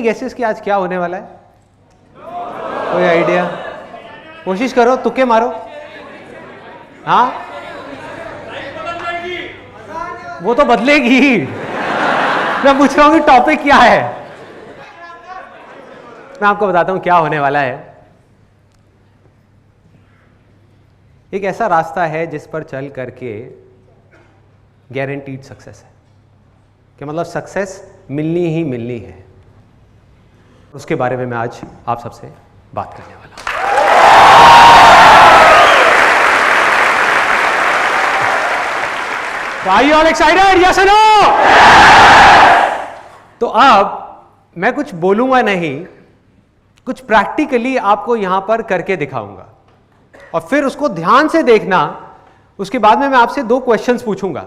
Guesses कि आज क्या होने वाला है? कोई आइडिया? कोशिश करो, तुक्के मारो। हाँ, वो तो बदलेगी। मैं पूछ रहा हूं कि टॉपिक क्या है। मैं आपको बताता हूं क्या होने वाला है। एक ऐसा रास्ता है जिस पर चल करके गारंटीड सक्सेस है, कि मतलब सक्सेस मिलनी ही मिलनी है। उसके बारे में मैं आज आप सबसे बात करने वाला हूं। Are you all excited? Yes or no? तो अब मैं कुछ बोलूंगा नहीं, कुछ प्रैक्टिकली आपको यहां पर करके दिखाऊंगा और फिर उसको ध्यान से देखना। उसके बाद में मैं आपसे 2 क्वेश्चंस पूछूंगा।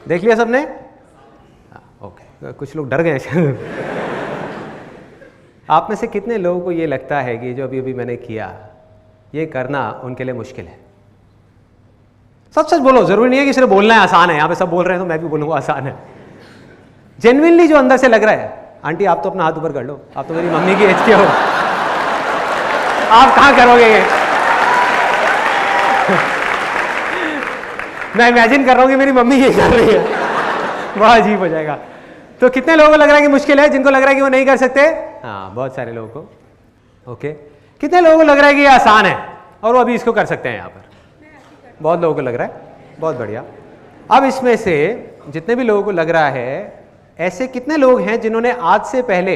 देख लिया सबने? ओके, कुछ लोग डर गए। आप में से कितने लोगों को यह लगता है कि जो अभी मैंने किया ये करना उनके लिए मुश्किल है? सच सच बोलो, जरूरी नहीं है कि सिर्फ बोलना है आसान है। यहां पे सब बोल रहे हैं तो मैं भी बोलूंगा आसान है। जेन्युइनली जो अंदर से लग रहा है। आंटी आप तो अपना हाथ ऊपर कर लो, आप तो मेरी मम्मी की एज के हो, आप कहां करोगे ये? मैं इमेजिन कर रहा हूं कि मेरी मम्मी ये कर रही है, बड़ा अजीब हो जाएगा। तो कितने लोगों को लग रहा है कि मुश्किल है? जिनको लग रहा है कि वो नहीं कर सकते? हाँ, बहुत सारे लोगों को। ओके, कितने लोगों को लग रहा है कि ये आसान है और वो अभी इसको कर सकते हैं? यहाँ पर बहुत लोगों को लग रहा है। बहुत बढ़िया। अब इसमें से जितने भी लोगों को लग रहा है, ऐसे कितने लोग हैं जिन्होंने आज से पहले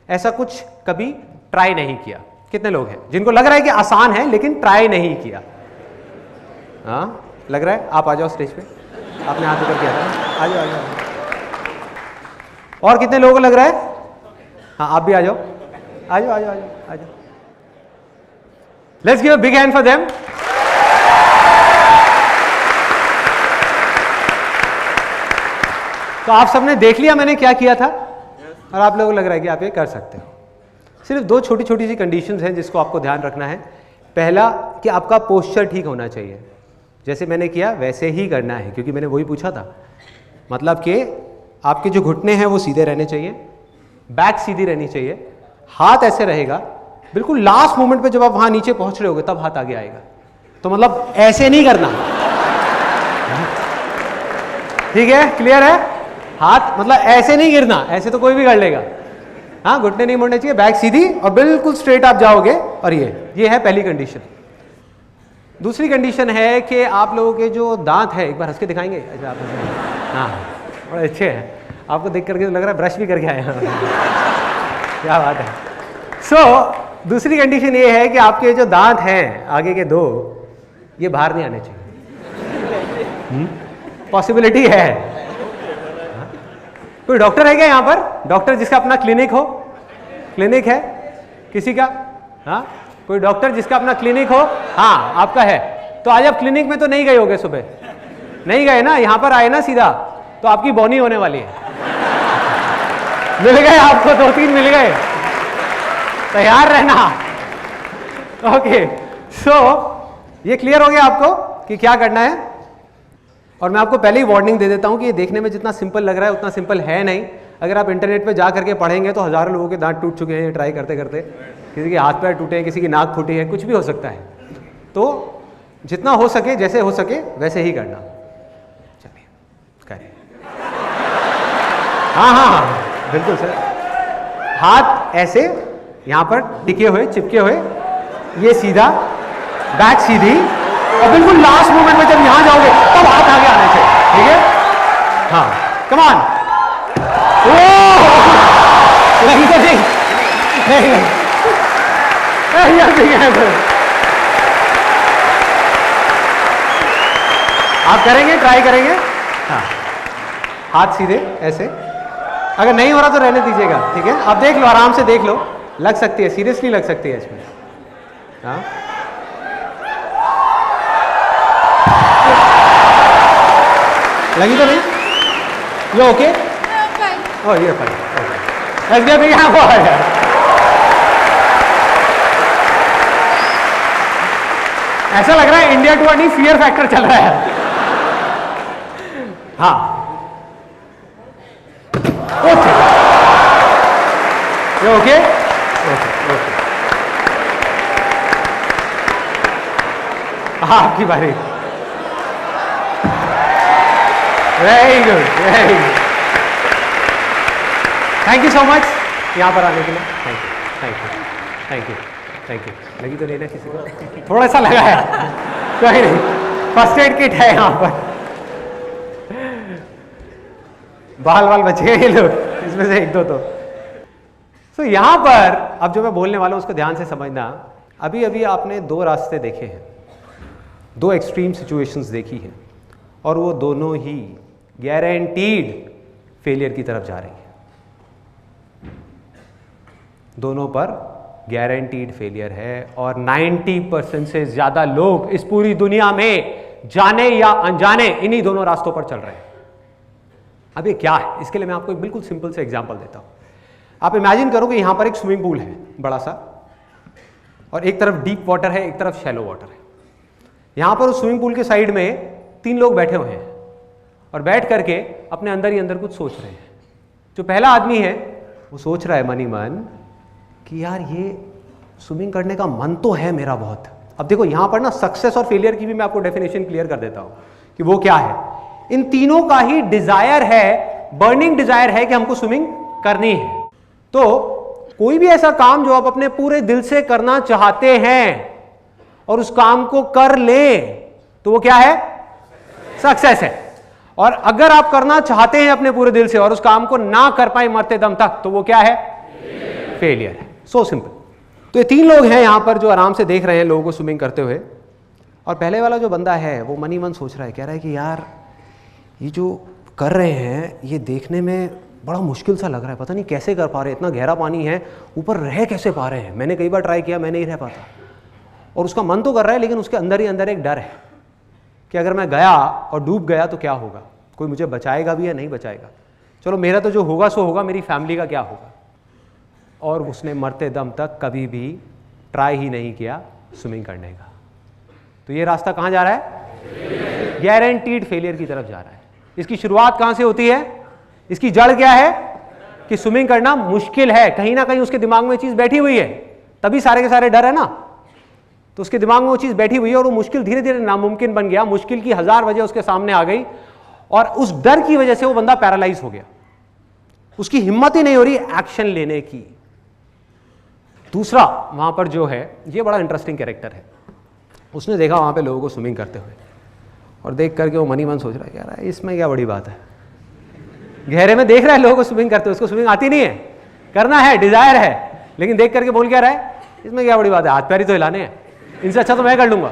ऐसा कुछ कभी ट्राई नहीं किया? कितने लोग हैं जिनको लग रहा है कि आसान है लेकिन ट्राई नहीं किया? हाँ, लग रहा है। आप आ जाओ स्टेज पे, आपने हाथ ऊपर किया था। आ जाओ, आ जाओ। और कितने लोगों को लग रहा है? हाँ, आप भी आ जाओ, आ जाओ, आ जाओ, आ जाओ, आ जाओ। Let's give a big hand for them. तो आप सबने देख लिया मैंने क्या किया था, और आप लोगों को लग रहा है कि आप ये कर सकते हो। सिर्फ 2 छोटी छोटी सी कंडीशंस हैं जिसको आपको ध्यान रखना है। पहला कि आपका पोस्चर ठीक होना चाहिए, जैसे मैंने किया वैसे ही करना है, क्योंकि मैंने वही पूछा था। मतलब कि आपके जो घुटने हैं वो सीधे रहने चाहिए, बैक सीधी रहनी चाहिए, हाथ ऐसे रहेगा। बिल्कुल लास्ट मोमेंट पे जब आप वहां नीचे पहुंच रहे होगे तब हाथ आगे आएगा। तो मतलब ऐसे नहीं करना, ठीक है? क्लियर है? हाथ मतलब ऐसे नहीं गिरना, ऐसे तो कोई भी कर लेगा। हाँ, घुटने नहीं मोड़ने चाहिए, बैक सीधी और बिल्कुल स्ट्रेट आप जाओगे। और ये है पहली कंडीशन। दूसरी कंडीशन है कि आप लोगों के जो दांत है, एक बार हंस के दिखाएंगे? अच्छा, आप हाँ, बड़े अच्छे हैं। आपको देख करके तो लग रहा है ब्रश भी करके आए हैं। क्या बात है। दूसरी कंडीशन ये है कि आपके जो दांत हैं आगे के 2, ये बाहर नहीं आने चाहिए। पॉसिबिलिटी है। कोई डॉक्टर है क्या यहाँ पर? डॉक्टर जिसका अपना क्लिनिक हो? क्लिनिक है किसी का? हाँ, कोई डॉक्टर जिसका अपना क्लिनिक हो? हाँ, आपका है। तो आज आप क्लिनिक में तो नहीं गए होगे, सुबह नहीं गए ना, यहाँ पर आए ना सीधा, तो आपकी बोनी होने वाली है। मिल गए आपको, 2-3 मिल गए, तैयार रहना। ओके, ये क्लियर हो गया आपको कि क्या करना है। और मैं आपको पहले ही वार्निंग दे देता हूं कि ये देखने में जितना सिंपल लग रहा है उतना सिंपल है नहीं। अगर आप इंटरनेट पे जा करके पढ़ेंगे तो हजारों लोगों के दांत टूट चुके हैं ये ट्राई करते करते। किसी के हाथ पैर टूटे हैं, किसी की नाक फूटी है, कुछ भी हो सकता है। तो जितना हो सके, जैसे हो सके वैसे ही करना। चलिए करें। हाँ, बिल्कुल सर। हाथ ऐसे यहाँ पर टिके हुए, चिपके हुए, ये सीधा, बैक सीधी, और बिल्कुल लास्ट मोमेंट में जब यहाँ जाओगे तब हाथ आगे आने चाहिए। ठीक है? हाँ, कम ऑन। लगी तो नहीं? आप करेंगे, ट्राई करेंगे? हाँ, हाथ सीधे ऐसे। अगर नहीं हो रहा तो रहने दीजिएगा, ठीक है? आप देख लो, आराम से देख लो, लग सकती है, सीरियसली लग सकती है इसमें। हाँ, लगी तो नहीं? You okay? I'm fine. Oh, you're fine. Okay. Let's give a big hand for her. ऐसा लग रहा है इंडिया टू नहीं फियर फैक्टर चल रहा है। हाँ ओके ओके ओके, आपकी बारी। Very good very good, thank you so much यहाँ पर आने के लिए। Thank you thank you thank you thank you. लगी तो नहीं ना किसी को? थोड़ा सा लगा है, कोई नहीं, फर्स्ट एड किट है यहाँ पर। बाल बाल बच गए ये लोग, इसमें से एक दो तो यहां पर अब जो मैं बोलने वाला हूं उसको ध्यान से समझना। अभी अभी आपने दो रास्ते देखे हैं, दो एक्सट्रीम सिचुएशंस देखी हैं, और वो दोनों ही गारंटीड फेलियर की तरफ जा रही है। दोनों पर गारंटीड फेलियर है, और 90% से ज्यादा लोग इस पूरी दुनिया में जाने या अनजाने इन्हीं दोनों रास्तों पर चल रहे हैं। अब ये क्या है, इसके लिए मैं आपको एक बिल्कुल सिंपल से एग्जांपल देता हूं। आप इमेजिन करो कि यहां पर एक स्विमिंग पूल है बड़ा सा, और एक तरफ डीप वाटर है, एक तरफ शैलो वाटर है। यहां पर उस स्विमिंग पूल के साइड में 3 लोग बैठे हुए हैं, और बैठ करके अपने अंदर ही अंदर कुछ सोच रहे हैं। जो पहला आदमी है वो सोच रहा है मन ही मन कि यार ये स्विमिंग करने का मन तो है मेरा बहुत। अब देखो यहां पर ना सक्सेस और फेलियर की भी मैं आपको डेफिनेशन क्लियर कर देता हूं कि वो क्या है। इन तीनों का ही डिजायर है, बर्निंग डिजायर है कि हमको स्विमिंग करनी है। तो कोई भी ऐसा काम जो आप अपने पूरे दिल से करना चाहते हैं और उस काम को कर ले तो वो क्या है? सक्सेस है। और अगर आप करना चाहते हैं अपने पूरे दिल से और उस काम को ना कर पाए मरते दम तक तो वो क्या है? फेलियर है। So simple. तो ये 3 लोग हैं यहां पर जो आराम से देख रहे हैं लोगों को स्विमिंग करते हुए, और पहले वाला जो बंदा है वो मन ही मन सोच रहा है, कह रहा है कि यार ये जो कर रहे हैं ये देखने में बड़ा मुश्किल सा लग रहा है, पता नहीं कैसे कर पा रहे हैं, इतना गहरा पानी है, ऊपर रह कैसे पा रहे हैं। मैंने कई बार ट्राई किया, मैं नहीं रह पाता। और उसका मन तो कर रहा है, लेकिन उसके अंदर ही अंदर एक डर है कि अगर मैं गया और डूब गया तो क्या होगा, कोई मुझे बचाएगा भी या नहीं बचाएगा। चलो मेरा तो जो होगा सो होगा, मेरी फैमिली का क्या होगा। और उसने मरते दम तक कभी भी ट्राई ही नहीं किया स्विमिंग करने का। तो ये रास्ता कहाँ जा रहा है? गारंटीड फेलियर की तरफ जा रहा है। इसकी शुरुआत कहाँ से होती है? इसकी जड़ क्या है? कि स्विमिंग करना मुश्किल है। कहीं ना कहीं उसके दिमाग में चीज बैठी हुई है, तभी सारे के सारे डर है ना। तो उसके दिमाग में वो चीज बैठी हुई है और वो मुश्किल धीरे धीरे नामुमकिन बन गया। मुश्किल की 1000 वजह उसके सामने आ गई, और उस डर की वजह से वो बंदा पैरालाइज हो गया। उसकी हिम्मत ही नहीं हो रही एक्शन लेने की। दूसरा वहां पर जो है, ये बड़ा इंटरेस्टिंग कैरेक्टर है। उसने देखा वहां पे लोगों को स्विमिंग करते हुए, और देख करके वो मन ही मन सोच रहा है, यार इसमें क्या बड़ी बात है। गहरे में देख रहा है लोगों को स्विमिंग करते हुए, उसको स्विमिंग आती नहीं है, करना है, डिजायर है, लेकिन देख करके बोल क्या रहा है, इसमें क्या बड़ी बात है, हाथ पैर ही तो हिलाने हैं, इनसे अच्छा तो मैं कर लूंगा।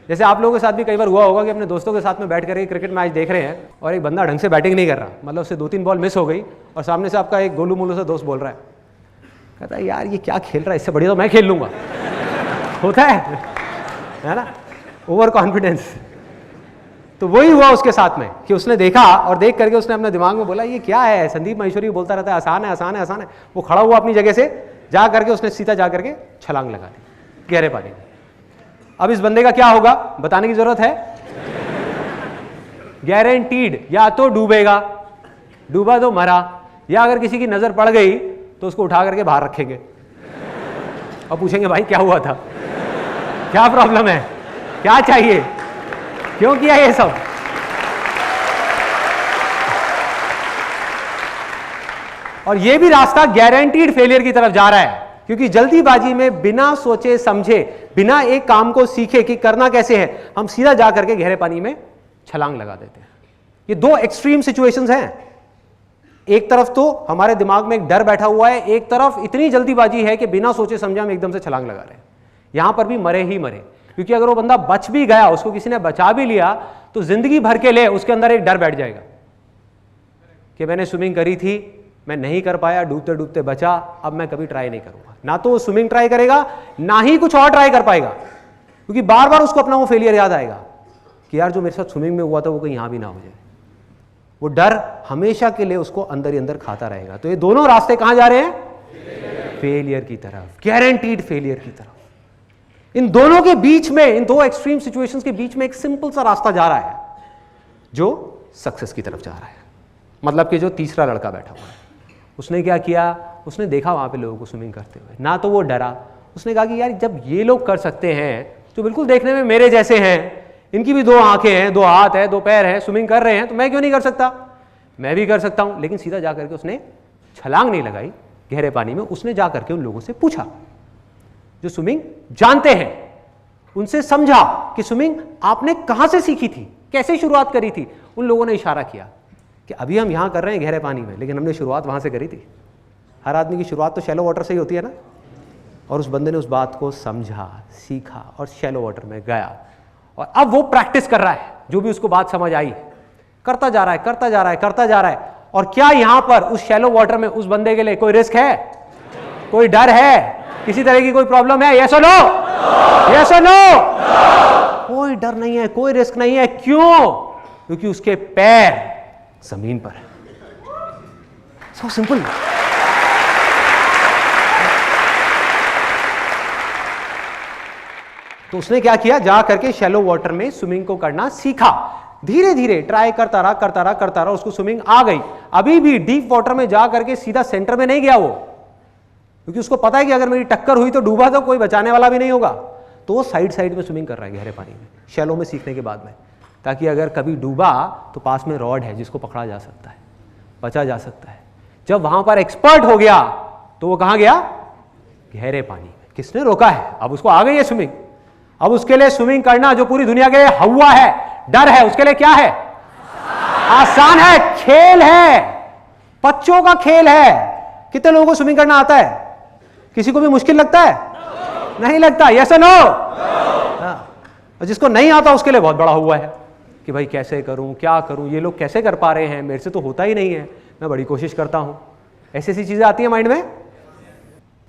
जैसे आप लोगों के साथ भी कई बार हुआ होगा कि अपने दोस्तों के साथ में बैठ करके क्रिकेट मैच देख रहे हैं और एक बंदा ढंग से बैटिंग नहीं कर रहा, मतलब उससे 2-3 बॉल मिस हो गई और सामने से आपका एक गोलू मोलू सा दोस्त बोल रहा है, कहता है यार ये क्या खेल रहा है, इससे बढ़िया तो मैं खेल लूंगा। होता है ना, ओवर कॉन्फिडेंस। तो वही हुआ उसके साथ में कि उसने देखा और देख करके उसने अपने दिमाग में बोला ये क्या है, संदीप महेश्वरी बोलता रहता है आसान है आसान है आसान है। वो खड़ा हुआ अपनी जगह से, जा करके उसने सीधा जा करके छलांग लगा दी गहरे पानी में। अब इस बंदे का क्या होगा बताने की जरूरत है? गारंटीड या तो डूबेगा, डूबा तो मरा, या अगर किसी की नजर पड़ गई तो उसको उठा करके बाहर रखेंगे और पूछेंगे भाई क्या हुआ था, क्या प्रॉब्लम है, क्या चाहिए, क्यों किया ये सब। और ये भी रास्ता गारंटीड फेलियर की तरफ जा रहा है, क्योंकि जल्दीबाजी में बिना सोचे समझे, बिना एक काम को सीखे कि करना कैसे है, हम सीधा जा करके गहरे पानी में छलांग लगा देते हैं। ये 2 एक्सट्रीम सिचुएशंस हैं। एक तरफ तो हमारे दिमाग में एक डर बैठा हुआ है, एक तरफ इतनी जल्दीबाजी है कि बिना सोचे समझे हम एकदम से छलांग लगा रहे हैं। यहां पर भी मरे ही मरे, क्योंकि अगर वो बंदा बच भी गया, उसको किसी ने बचा भी लिया, तो जिंदगी भर के लिए उसके अंदर एक डर बैठ जाएगा कि मैंने स्विमिंग करी थी, मैं नहीं कर पाया, डूबते डूबते बचा, अब मैं कभी ट्राई नहीं करूंगा। ना तो वो स्विमिंग ट्राई करेगा, ना ही कुछ और ट्राई कर पाएगा, क्योंकि बार बार उसको अपना वो फेलियर याद आएगा कि यार जो मेरे साथ स्विमिंग में हुआ था वो कहीं यहां भी ना हो जाए। वो डर हमेशा के लिए उसको अंदर ही अंदर खाता रहेगा। तो ये दोनों रास्ते कहां जा रहे हैं? फेलियर की तरफ, गारंटीड फेलियर की तरफ। इन दोनों के बीच में, इन दो एक्सट्रीम सिचुएशंस के बीच में एक सिंपल सा रास्ता जा रहा है जो सक्सेस की तरफ जा रहा है। मतलब कि जो तीसरा लड़का बैठा हुआ है, उसने क्या किया, उसने देखा वहां पे लोगों को स्विमिंग करते हुए, ना तो वो डरा, उसने कहा कि यार जब ये लोग कर सकते हैं जो बिल्कुल देखने में मेरे जैसे हैं, इनकी भी दो आंखें हैं, दो हाथ है, दो पैर हैं, स्विमिंग कर रहे हैं, तो मैं क्यों नहीं कर सकता, मैं भी कर सकता हूं। लेकिन सीधा जाकर के उसने छलांग नहीं लगाई गहरे पानी में, उसने जाकर के उन लोगों से पूछा जो स्विमिंग जानते हैं, उनसे समझा कि स्विमिंग आपने कहां से सीखी थी, कैसे शुरुआत करी थी। उन लोगों ने इशारा किया कि अभी हम यहां कर रहे हैं गहरे पानी में, लेकिन हमने शुरुआत वहां से करी थी। हर आदमी की शुरुआत तो शैलो वाटर से ही होती है ना। और उस बंदे ने उस बात को समझा, सीखा और शैलो वाटर में गया, और अब वो प्रैक्टिस कर रहा है, जो भी उसको बात समझ आई करता जा रहा है, करता जा रहा है, करता जा रहा है। और क्या यहां पर उस शैलो वाटर में उस बंदे के लिए कोई रिस्क है, कोई डर है, किसी तरह की कोई प्रॉब्लम है? यस और नो? यस और नो? कोई डर नहीं है, कोई रिस्क नहीं है। क्यों? क्योंकि उसके पैर जमीन पर है। So simple. तो उसने क्या किया, जा करके शैलो वाटर में स्विमिंग को करना सीखा। धीरे धीरे ट्राई करता रहा, करता रहा, करता रहा, उसको स्विमिंग आ गई। अभी भी डीप वाटर में जा करके सीधा सेंटर में नहीं गया वो, क्योंकि उसको पता है कि अगर मेरी टक्कर हुई तो डूबा तो कोई बचाने वाला भी नहीं होगा। तो वो साइड साइड में स्विमिंग कर रहा है गहरे पानी में, शैलो में सीखने के बाद में, ताकि अगर कभी डूबा तो पास में रॉड है जिसको पकड़ा जा सकता है, बचा जा सकता है। जब वहां पर एक्सपर्ट हो गया तो वो कहां गया? गहरे पानी में। किसने रोका है? अब उसको आ गई है स्विमिंग। अब उसके लिए स्विमिंग करना जो पूरी दुनिया के लिए हवा है, डर है, उसके लिए क्या है? आसान है, खेल है, बच्चों का खेल है। कितने लोगों को स्विमिंग करना आता है? किसी को भी मुश्किल लगता है? नहीं लगता। यस और नो? और जिसको नहीं आता उसके लिए बहुत बड़ा हुआ है कि भाई कैसे करूं, क्या करूं, ये लोग कैसे कर पा रहे हैं, मेरे से तो होता ही नहीं है, मैं बड़ी कोशिश करता हूं। ऐसी ऐसी चीजें आती है माइंड में।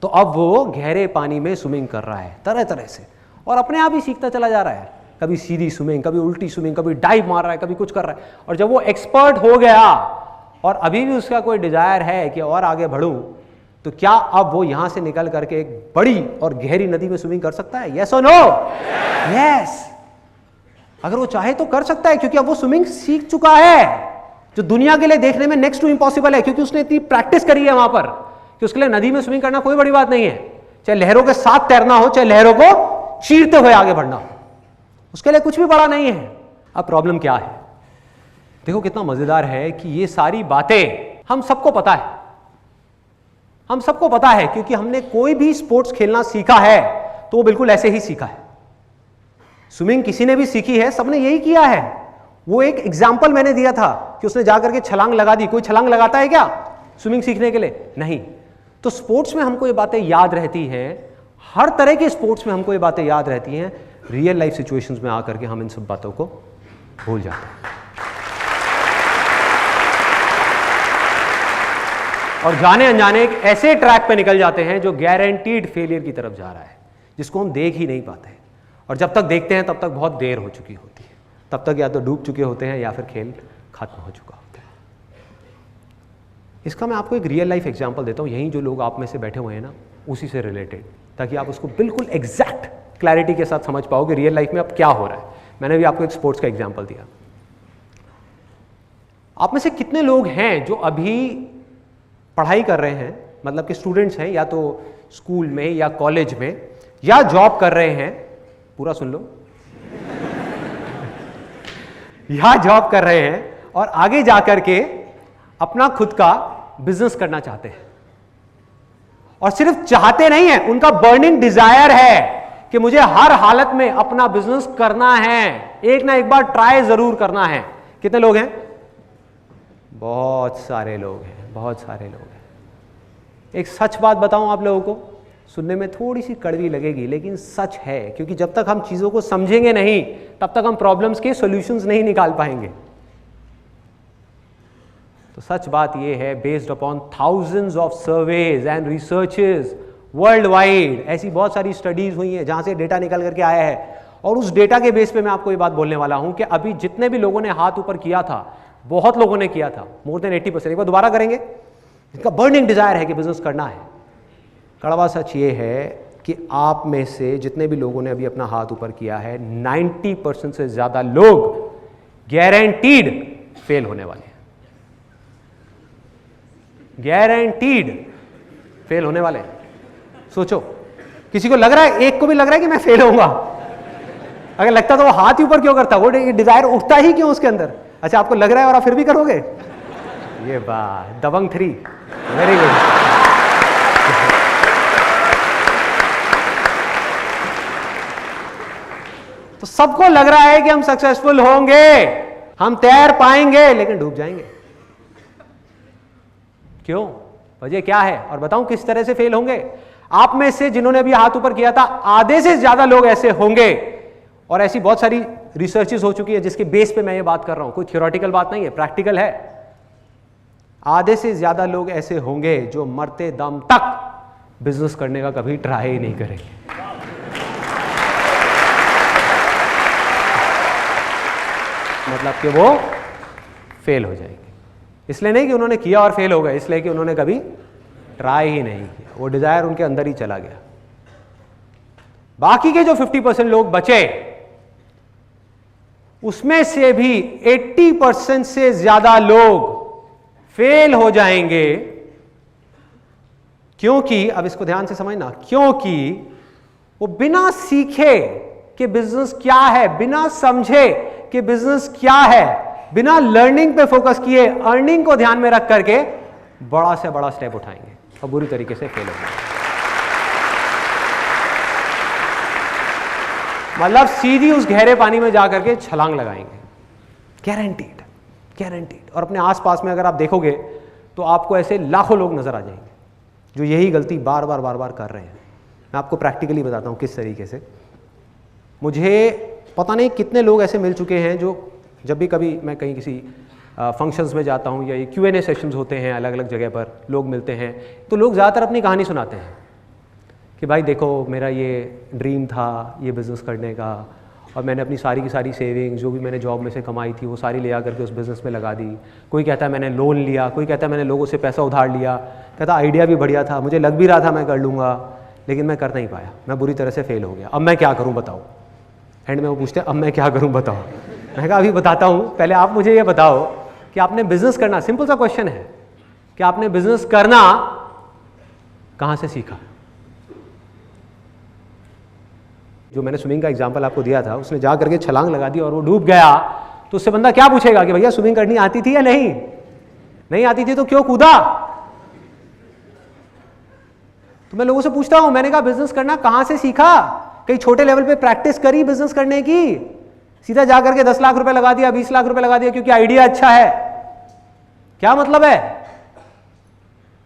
तो अब वो गहरे पानी में स्विमिंग कर रहा है तरह तरह से, और अपने आप ही सीखता चला जा रहा है। कभी सीधी स्विमिंग, कभी उल्टी स्विमिंग, कभी डाइव मार रहा है, कभी कुछ कर रहा है। और जब वो एक्सपर्ट हो गया और अभी भी उसका कोई डिजायर है कि और आगे बढ़ूं, तो क्या अब वो यहां से निकल करके एक बड़ी और गहरी नदी में स्विमिंग कर सकता है? यस और नो? यस। अगर वो चाहे तो कर सकता है, क्योंकि अब वो स्विमिंग सीख चुका है, जो दुनिया के लिए देखने में नेक्स्ट टू इम्पॉसिबल है, क्योंकि उसने इतनी प्रैक्टिस करी है वहां पर कि उसके लिए नदी में स्विमिंग करना कोई बड़ी बात नहीं है। चाहे लहरों के साथ तैरना हो, चाहे लहरों को चीरते हुए आगे बढ़ना हो, उसके लिए कुछ भी बड़ा नहीं है। अब प्रॉब्लम क्या है? देखो कितना मजेदार है कि ये सारी बातें हम सबको पता है, हम सबको पता है, क्योंकि हमने कोई भी स्पोर्ट्स खेलना सीखा है तो वो बिल्कुल ऐसे ही सीखा है। स्विमिंग किसी ने भी सीखी है, सबने यही किया है। वो एक एग्जाम्पल मैंने दिया था कि उसने जाकर के छलांग लगा दी। कोई छलांग लगाता है क्या स्विमिंग सीखने के लिए? नहीं। तो स्पोर्ट्स में हमको ये बातें याद रहती हैं, हर तरह के स्पोर्ट्स में हमको ये बातें याद रहती हैं। रियल लाइफ सिचुएशंस में आकर के हम इन सब बातों को भूल जाते हैं और जाने अनजाने एक ऐसे ट्रैक पे निकल जाते हैं जो गारंटीड फेलियर की तरफ जा रहा है, जिसको हम देख ही नहीं पाते हैं। और जब तक देखते हैं तब तक बहुत देर हो चुकी होती है, तब तक या तो डूब चुके होते हैं या फिर खेल खत्म हो चुका होता है। इसका मैं आपको एक रियल लाइफ एग्जांपल देता हूँ, यहीं जो लोग आप में से बैठे हुए हैं ना, उसी से रिलेटेड, ताकि आप उसको बिल्कुल एग्जैक्ट क्लैरिटी के साथ समझ पाओ कि रियल लाइफ में अब क्या हो रहा है। मैंने भी आपको एक स्पोर्ट्स का एग्जाम्पल दिया। आप में से कितने लोग हैं जो अभी पढ़ाई कर रहे हैं, मतलब कि स्टूडेंट्स हैं, या तो स्कूल में या कॉलेज में या जॉब कर रहे हैं, पूरा सुन लो या जॉब कर रहे हैं और आगे जाकर के अपना खुद का बिजनेस करना चाहते हैं। और सिर्फ चाहते नहीं है, उनका बर्निंग डिजायर है कि मुझे हर हालत में अपना बिजनेस करना है, एक ना एक बार ट्राई जरूर करना है। कितने लोग हैं? बहुत सारे लोग हैं, बहुत सारे लोग हैं। एक सच बात बताऊं आप लोगों को, सुनने में थोड़ी सी कड़वी लगेगी लेकिन सच है, क्योंकि जब तक हम चीजों को समझेंगे नहीं तब तक हम प्रॉब्लम्स के सॉल्यूशंस नहीं निकाल पाएंगे। तो सच बात यह है, based upon thousands of surveys and researches world wide, ऐसी बहुत सारी स्टडीज हुई हैं जहां से डेटा निकल करके आया है। और उस डेटा के बेस पे मैं आपको ये बात बोलने वाला हूं कि अभी जितने भी लोगों ने हाथ ऊपर किया था, बहुत लोगों ने किया था, मोर देन 80%। एक बार दोबारा करेंगे। इनका बर्निंग डिजायर है कि बिजनेस करना है। कड़वा सच ये है कि आप में से जितने भी लोगों ने अभी अपना हाथ ऊपर किया है 90% से ज्यादा लोग गारंटीड फेल होने वाले हैं, गारंटीड फेल होने वाले हैं। सोचो, किसी को लग रहा है, एक को भी लग रहा है कि मैं फेल होऊंगा? अगर लगता तो वो हाथ ही ऊपर क्यों करता? वो डिजायर उठता ही क्यों उसके अंदर? अच्छा, आपको लग रहा है और आप फिर भी करोगे? ये बात दबंग 3, वेरी गुड। तो सबको लग रहा है कि हम सक्सेसफुल होंगे, हम तैर पाएंगे, लेकिन डूब जाएंगे। क्यों? वजह क्या है? और बताऊं किस तरह से फेल होंगे। आप में से जिन्होंने अभी हाथ ऊपर किया था, आधे से ज्यादा लोग ऐसे होंगे, और ऐसी बहुत सारी रिसर्चेस हो चुकी है जिसके बेस पे मैं ये बात कर रहा हूं, कोई थियोरेटिकल बात नहीं है, प्रैक्टिकल है। आधे से ज्यादा लोग ऐसे होंगे जो मरते दम तक बिजनेस करने का कभी ट्राई ही नहीं करेंगे। मतलब कि वो फेल हो जाएंगे। इसलिए नहीं कि उन्होंने किया और फेल हो गए, इसलिए कि उन्होंने कभी ट्राई ही नहीं किया, वो डिजायर उनके अंदर ही चला गया। बाकी के जो 50% लोग बचे, उसमें से भी 80% से ज्यादा लोग फेल हो जाएंगे। क्योंकि, अब इसको ध्यान से समझना, क्योंकि वो बिना सीखे कि बिजनेस क्या है, बिना समझे कि बिजनेस क्या है, बिना लर्निंग पे फोकस किए अर्निंग को ध्यान में रख करके बड़ा से बड़ा स्टेप उठाएंगे और बुरी तरीके से फेल होंगे। मतलब सीधी उस गहरे पानी में जाकर के छलांग लगाएंगे, गारंटीड, गारंटीड। और अपने आसपास में अगर आप देखोगे तो आपको ऐसे लाखों लोग नजर आ जाएंगे जो यही गलती बार बार कर रहे हैं। मैं आपको प्रैक्टिकली बताता हूं किस तरीके से। मुझे पता नहीं कितने लोग ऐसे मिल चुके हैं जो जब भी कभी मैं कहीं किसी फंक्शंस में जाता हूं या ये Q&A सेशंस होते हैं, अलग अलग जगह पर लोग मिलते हैं, तो लोग ज़्यादातर अपनी कहानी सुनाते हैं कि भाई देखो, मेरा ये ड्रीम था ये बिज़नेस करने का, और मैंने अपनी सारी की सारी सेविंग्स जो भी मैंने जॉब में से कमाई थी वो सारी ले आकर के उस बिज़नेस में लगा दी। कोई कहता है मैंने लोन लिया, कोई कहता है मैंने लोगों से पैसा उधार लिया, कहता आइडिया भी बढ़िया था, मुझे लग भी रहा था मैं कर लूँगा, लेकिन मैं कर नहीं पाया, मैं बुरी तरह से फेल हो गया, अब मैं क्या करूँ बताओ। एंड में वो पूछते हैं अब मैं क्या करूँ बताओ। मैं कहा अभी बताता हूँ, पहले आप मुझे ये बताओ कि आपने बिजनेस करना, सिंपल सा क्वेश्चन है कि आपने बिजनेस करना कहाँ से सीखा। जो मैंने स्विमिंग का एग्जांपल आपको दिया था, उसने जा करके छलांग लगा दी और वो डूब गया, तो उससे बंदा क्या पूछेगा कि भैया स्विमिंग करनी आती थी या नहीं? नहीं आती थी तो क्यों कूदा? तो मैं लोगों से पूछता हूं, मैंने कहा बिजनेस करना कहां से सीखा? कहीं छोटे लेवल पे प्रैक्टिस करी बिजनेस करने की? सीधा जाकर के 10 लाख रुपए लगा दिया, 20 लाख रुपए लगा दिया क्योंकि आइडिया अच्छा है? क्या मतलब है?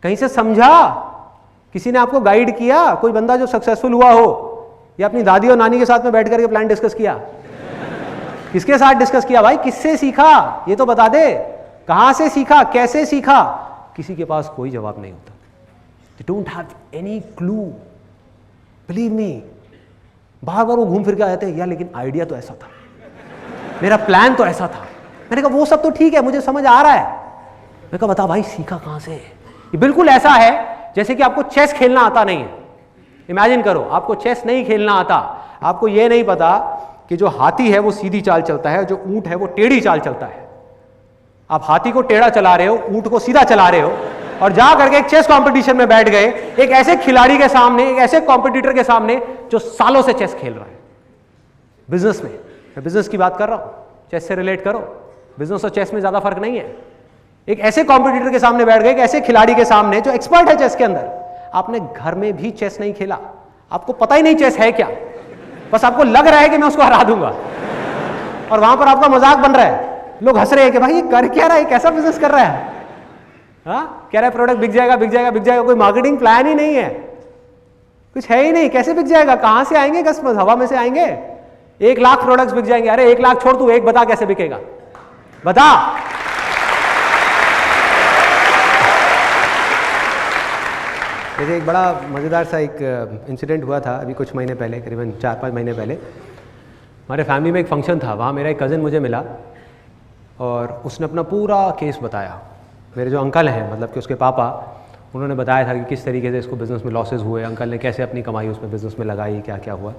कहीं से समझा? किसी ने आपको गाइड किया? कोई बंदा जो सक्सेसफुल हुआ हो, या अपनी दादी और नानी के साथ में बैठ करके प्लान डिस्कस किया? किसके साथ डिस्कस किया भाई? किससे सीखा ये तो बता दे। कहां से सीखा, कैसे सीखा? किसी के पास कोई जवाब नहीं होता। They don't have any clue. Believe me, बार बार वो घूम फिर के आते हैं, यार लेकिन आइडिया तो ऐसा था, मेरा प्लान तो ऐसा था। मैंने कहा वो सब तो ठीक है, मुझे समझ आ रहा है। मैं कहा बता भाई सीखा कहां से? ये बिल्कुल ऐसा है जैसे कि आपको चेस खेलना आता नहीं है। इमेजिन करो आपको चेस नहीं खेलना आता, आपको ये नहीं पता कि जो हाथी है वो सीधी चाल चलता है, जो ऊंट है वो टेढ़ी चाल चलता है। आप हाथी को टेढ़ा चला रहे हो, ऊंट को सीधा चला रहे हो, और जा करके एक चेस कंपटीशन में बैठ गए एक ऐसे खिलाड़ी के सामने, एक ऐसे कॉम्पिटिटर के सामने जो सालों से चेस खेल रहा है। बिजनेस में, मैं बिजनेस की बात कर रहा हूं, चेस से रिलेट करो, बिजनेस और चेस में ज्यादा फर्क नहीं है। एक ऐसे कॉम्पिटिटर के सामने बैठ गए, एक ऐसे खिलाड़ी के सामने जो एक्सपर्ट है चेस के अंदर। आपने घर में भी चेस नहीं खेला, आपको पता ही नहीं चेस है क्या, बस आपको लग रहा है कि मैं उसको हरा दूंगा, और वहां पर आपका मजाक बन रहा है। लोग हंस रहे हैं कि भाई ये कर क्या रहा है, कैसा बिजनेस कर रहा है, हाँ कह रहा है प्रोडक्ट बिक जाएगा बिक जाएगा बिक जाएगा, कोई मार्केटिंग प्लान ही नहीं है, कुछ है ही नहीं, कैसे बिक जाएगा, कहां से आएंगे कस्टमर, हवा में से आएंगे। 1 लाख प्रोडक्ट्स बिक जाएंगे, अरे 1 लाख छोड़, तू एक बता कैसे बिकेगा, बता। जैसे एक बड़ा मज़ेदार सा एक इंसिडेंट हुआ था अभी कुछ महीने पहले, करीबन 4-5 महीने पहले। हमारे फैमिली में एक फंक्शन था, वहाँ मेरा एक कज़न मुझे मिला और उसने अपना पूरा केस बताया। मेरे जो अंकल हैं, मतलब कि उसके पापा, उन्होंने बताया था कि किस तरीके से इसको बिज़नेस में लॉसेस हुए, अंकल ने कैसे अपनी कमाई उसमें बिज़नेस में लगाई, क्या क्या हुआ।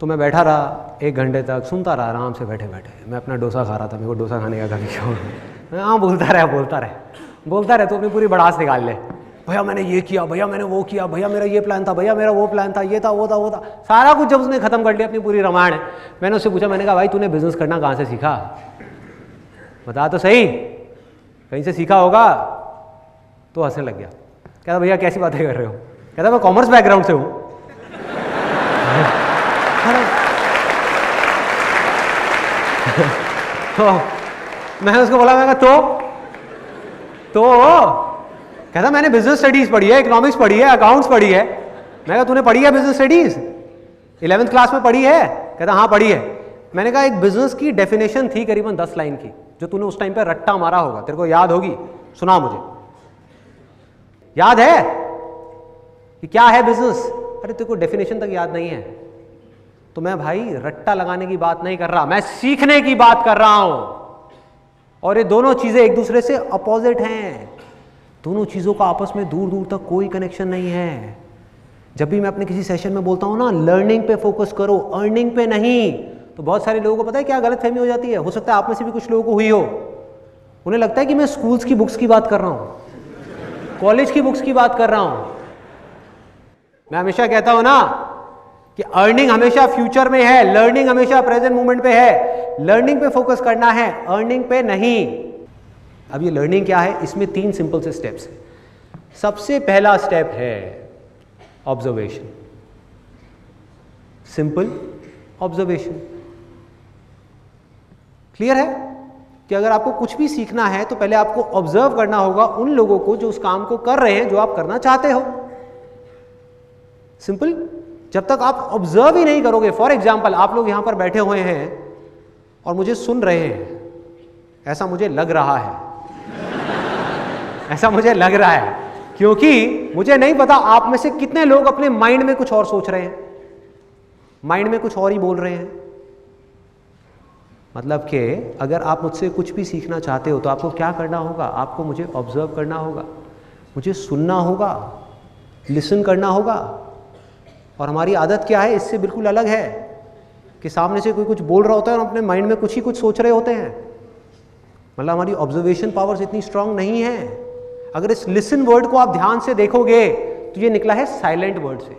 तो मैं बैठा रहा 1 घंटे तक, सुनता रहा आराम से बैठे बैठे। मैं अपना डोसा खा रहा था, मेरे को डोसा खाने का कभी शौक नहीं। हाँ, बोलता रहे तो अपनी पूरी बड़ास निकाल ले। भैया मैंने ये किया, भैया मैंने वो किया, भैया मेरा ये प्लान था, भैया मेरा वो प्लान था, ये था वो था वो था, सारा कुछ जब उसने खत्म कर लिया, अपनी पूरी रामायण। मैंने उससे पूछा, मैंने कहा भाई तूने बिजनेस करना कहाँ से सीखा, बता तो सही, कहीं से सीखा होगा। तो हंसने लग गया, कहता भैया कैसी बातें कर रहे हो, कहता मैं कॉमर्स बैकग्राउंड से हूँ। तो मैंने उसको बोला, मैं तो कहता मैंने बिजनेस स्टडीज पढ़ी है, इकोनॉमिक्स पढ़ी है, अकाउंट्स पढ़ी है। मैं कहा तूने पढ़ी है बिजनेस स्टडीज, 11th क्लास में पढ़ी है? कहता हाँ पढ़ी है। मैंने कहा एक बिजनेस की डेफिनेशन थी करीबन 10 लाइन की, जो तूने उस टाइम पे रट्टा मारा होगा, तेरे को याद होगी, सुना मुझे, याद है कि क्या है बिजनेस? अरे तेरे को डेफिनेशन तक याद नहीं है। तो मैं भाई रट्टा लगाने की बात नहीं कर रहा, मैं सीखने की बात कर रहा हूं। और ये दोनों चीजें एक दूसरे से अपोजिट हैं, दोनों चीजों का आपस में दूर दूर तक कोई कनेक्शन नहीं है। जब भी मैं अपने किसी सेशन में बोलता हूं ना, लर्निंग पे फोकस करो, अर्निंग पे नहीं, तो बहुत सारे लोगों को पता है क्या गलतफहमी हो जाती है, हो सकता है आप में से भी कुछ लोगों को हुई हो। उन्हें लगता है कि मैं स्कूल्स की बुक्स की बात कर रहा हूं, कॉलेज की बुक्स की बात कर रहा हूं। मैं हमेशा कहता हूं ना कि अर्निंग हमेशा फ्यूचर में है, लर्निंग हमेशा प्रेजेंट मोमेंट पे है। लर्निंग पे फोकस करना है, अर्निंग पे नहीं। अब ये लर्निंग क्या है, इसमें 3 सिंपल से स्टेप्स हैं। सबसे पहला स्टेप है ऑब्जर्वेशन, सिंपल ऑब्जर्वेशन। क्लियर है कि अगर आपको कुछ भी सीखना है तो पहले आपको ऑब्जर्व करना होगा उन लोगों को जो उस काम को कर रहे हैं जो आप करना चाहते हो। सिंपल। जब तक आप ऑब्जर्व ही नहीं करोगे, फॉर एग्जाम्पल आप लोग यहां पर बैठे हुए हैं और मुझे सुन रहे हैं, ऐसा मुझे लग रहा है, ऐसा मुझे लग रहा है, क्योंकि मुझे नहीं पता आप में से कितने लोग अपने माइंड में कुछ और सोच रहे हैं, माइंड में कुछ और ही बोल रहे हैं। मतलब कि अगर आप मुझसे कुछ भी सीखना चाहते हो तो आपको क्या करना होगा, आपको मुझे ऑब्जर्व करना होगा, मुझे सुनना होगा, लिसन करना होगा। और हमारी आदत क्या है, इससे बिल्कुल अलग है कि सामने से कोई कुछ बोल रहा होता है और अपने माइंड में कुछ ही कुछ सोच रहे होते हैं। मतलब हमारी ऑब्जर्वेशन पावर्स इतनी स्ट्रांग नहीं है। अगर इस लिसन वर्ड को आप ध्यान से देखोगे तो ये निकला है साइलेंट वर्ड से,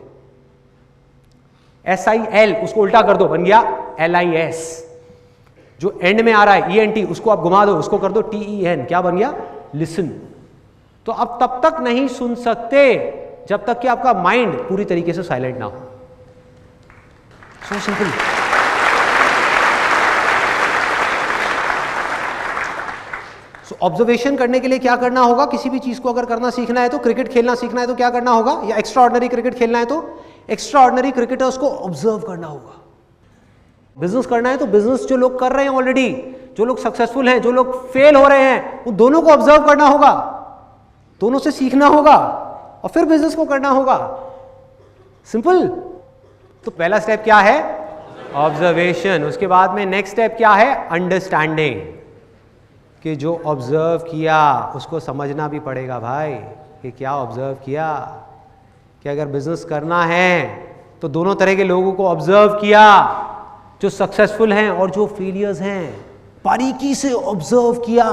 SIL, उसको उल्टा कर दो, बन गया LIS। जो एंड में आ रहा है ENT, उसको आप घुमा दो, उसको कर दो TEN, क्या बन गया, लिसन। तो आप तब तक नहीं सुन सकते जब तक कि आपका माइंड पूरी तरीके से साइलेंट ना हो। So simple. सो ऑब्जर्वेशन करने के लिए क्या करना होगा, किसी भी चीज को अगर करना सीखना है तो, क्रिकेट खेलना सीखना है तो क्या करना होगा, या एक्स्ट्रा ऑर्डिनरी क्रिकेट खेलना है तो एक्स्ट्रा ऑर्डिनरी क्रिकेटर्स को ऑब्जर्व करना होगा। बिजनेस करना है तो बिजनेस जो लोग कर रहे हैं ऑलरेडी, जो लोग सक्सेसफुल हैं, जो लोग फेल हो रहे हैं, उन दोनों को ऑब्जर्व करना होगा, दोनों से सीखना होगा और फिर बिजनेस को करना होगा। सिंपल। तो पहला स्टेप क्या है, ऑब्जर्वेशन। उसके बाद में नेक्स्ट स्टेप क्या है, अंडरस्टैंडिंग, कि जो ऑब्जर्व किया उसको समझना भी पड़ेगा भाई, कि क्या ऑब्जर्व किया। कि अगर बिजनेस करना है तो दोनों तरह के लोगों को ऑब्जर्व किया, जो सक्सेसफुल हैं और जो फेलियर्स हैं, बारीकी से ऑब्जर्व किया।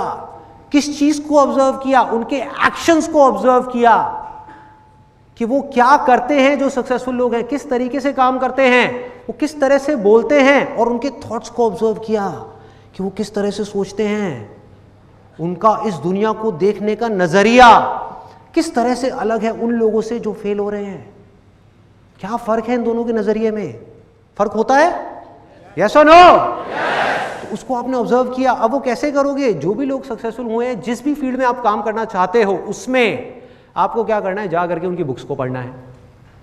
किस चीज को ऑब्जर्व किया, उनके एक्शंस को ऑब्जर्व किया कि वो क्या करते हैं, जो सक्सेसफुल लोग हैं किस तरीके से काम करते हैं, वो किस तरह से बोलते हैं, और उनके थॉट्स को ऑब्जर्व किया कि वो किस तरह से सोचते हैं, उनका इस दुनिया को देखने का नजरिया किस तरह से अलग है उन लोगों से जो फेल हो रहे हैं। क्या फर्क है इन दोनों के नजरिए में, फर्क होता है, यस और नो? तो उसको आपने ऑब्जर्व किया। अब वो कैसे करोगे, जो भी लोग सक्सेसफुल हुए हैं, जिस भी फील्ड में आप काम करना चाहते हो, उसमें आपको क्या करना है, जा करके उनकी बुक्स को पढ़ना है,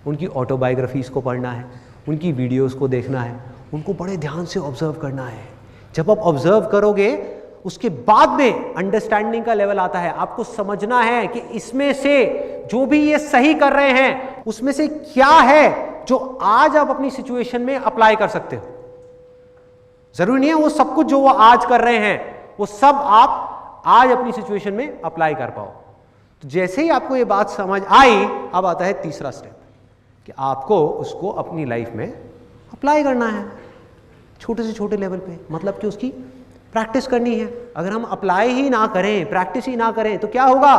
उनकी ऑटोबायोग्राफीज को पढ़ना है, उनकी वीडियोस को देखना है, उनको बड़े ध्यान से ऑब्जर्व करना है। जब आप ऑब्जर्व करोगे उसके बाद में अंडरस्टैंडिंग का लेवल आता है। आपको समझना है कि इसमें से जो भी ये सही कर रहे हैं उसमें से क्या है जो आज आप अपनी सिचुएशन में अप्लाई कर सकते हो। जरूरी नहीं है वो सब कुछ जो वो आज कर रहे हैं वो सब आप आज अपनी सिचुएशन में अप्लाई कर पाओ। तो जैसे ही आपको ये बात समझ आई, अब आता है तीसरा स्टेप कि आपको उसको अपनी लाइफ में अप्लाई करना है, छोटे से छोटे लेवल पे, मतलब कि उसकी प्रैक्टिस करनी है। अगर हम अप्लाई ही ना करें, प्रैक्टिस ही ना करें, तो क्या होगा?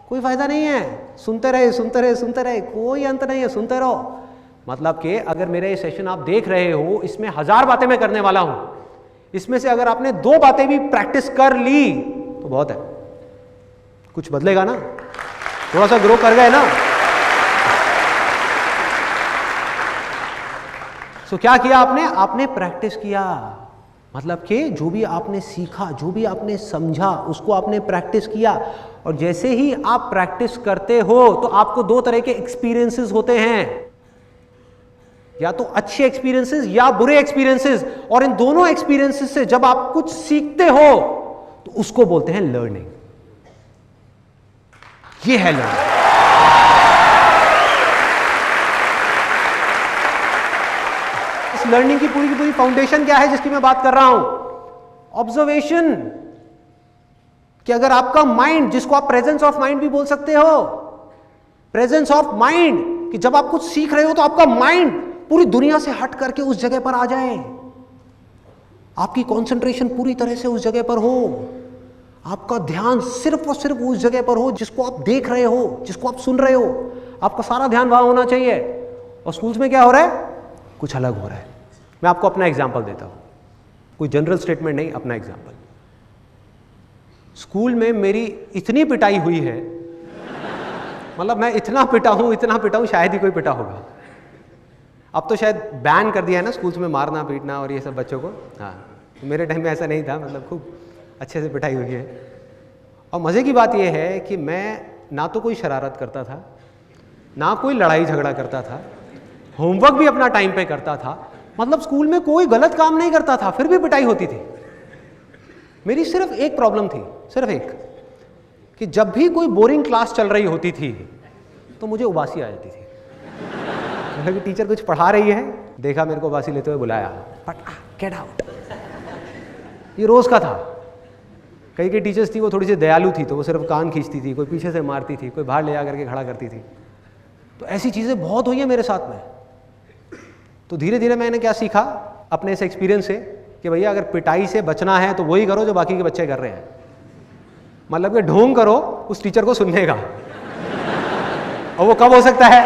कोई फायदा नहीं है। सुनते रहे सुनते रहे सुनते रहे, कोई अंत नहीं है, सुनते रहो। मतलब कि अगर मेरा ये सेशन आप देख रहे हो, इसमें 1000 बातें मैं करने वाला हूं, इसमें से अगर आपने 2 बातें भी प्रैक्टिस कर ली तो बहुत है। कुछ बदलेगा ना, थोड़ा सा ग्रो कर गए ना। तो क्या किया आपने? आपने प्रैक्टिस किया, मतलब कि जो भी आपने सीखा, जो भी आपने समझा, उसको आपने प्रैक्टिस किया। और जैसे ही आप प्रैक्टिस करते हो तो आपको 2 तरह के एक्सपीरियंसेस होते हैं, या तो अच्छे एक्सपीरियंसेस या बुरे एक्सपीरियंसेस। और इन दोनों एक्सपीरियंसेस से जब आप कुछ सीखते हो तो उसको बोलते हैं लर्निंग। ये है लर्निंग। इस लर्निंग की पूरी फाउंडेशन क्या है जिसकी मैं बात कर रहा हूं? ऑब्जर्वेशन। कि अगर आपका माइंड, जिसको आप प्रेजेंस ऑफ माइंड भी बोल सकते हो, प्रेजेंस ऑफ माइंड, कि जब आप कुछ सीख रहे हो तो आपका माइंड पूरी दुनिया से हट करके उस जगह पर आ जाए, आपकी कंसंट्रेशन पूरी तरह से उस जगह पर हो, आपका ध्यान सिर्फ और सिर्फ उस जगह पर हो जिसको आप देख रहे हो, जिसको आप सुन रहे हो। आपका सारा ध्यान वहां होना चाहिए। और स्कूल्स में क्या हो रहा है? कुछ अलग हो रहा है। मैं आपको अपना एग्जाम्पल देता हूं, कोई जनरल स्टेटमेंट नहीं, अपना एग्जाम्पल। स्कूल में मेरी इतनी पिटाई हुई है, मतलब मैं इतना पिटा हूं, शायद ही कोई पिटा होगा। अब तो शायद बैन कर दिया है ना स्कूल्स में मारना पीटना और ये सब बच्चों को। हाँ, मेरे टाइम में ऐसा नहीं था, मतलब खूब अच्छे से पिटाई हुई है। और मज़े की बात यह है कि मैं ना तो कोई शरारत करता था, ना कोई लड़ाई झगड़ा करता था, होमवर्क भी अपना टाइम पे करता था, मतलब स्कूल में कोई गलत काम नहीं करता था, फिर भी पिटाई होती थी। मेरी सिर्फ एक प्रॉब्लम थी, सिर्फ एक, कि जब भी कोई बोरिंग क्लास चल रही होती थी तो मुझे उबासी आ जाती थी। मतलब कि टीचर कुछ पढ़ा रही है, देखा मेरे को उबासी लेते हुए बुलाया, गेट आउट। ये रोज का था। कई टीचर्स थी वो थोड़ी सी दयालु थी, तो वो सिर्फ कान खींचती थी, कोई पीछे से मारती थी, कोई बाहर ले जा करके खड़ा करती थी। तो ऐसी चीज़ें बहुत हुई हैं मेरे साथ में। तो धीरे धीरे मैंने क्या सीखा अपने इस एक्सपीरियंस से कि भैया अगर पिटाई से बचना है तो वही करो जो बाकी के बच्चे कर रहे हैं। मतलब कि ढोंग करो उस टीचर को सुनने का। और वो कब हो सकता है?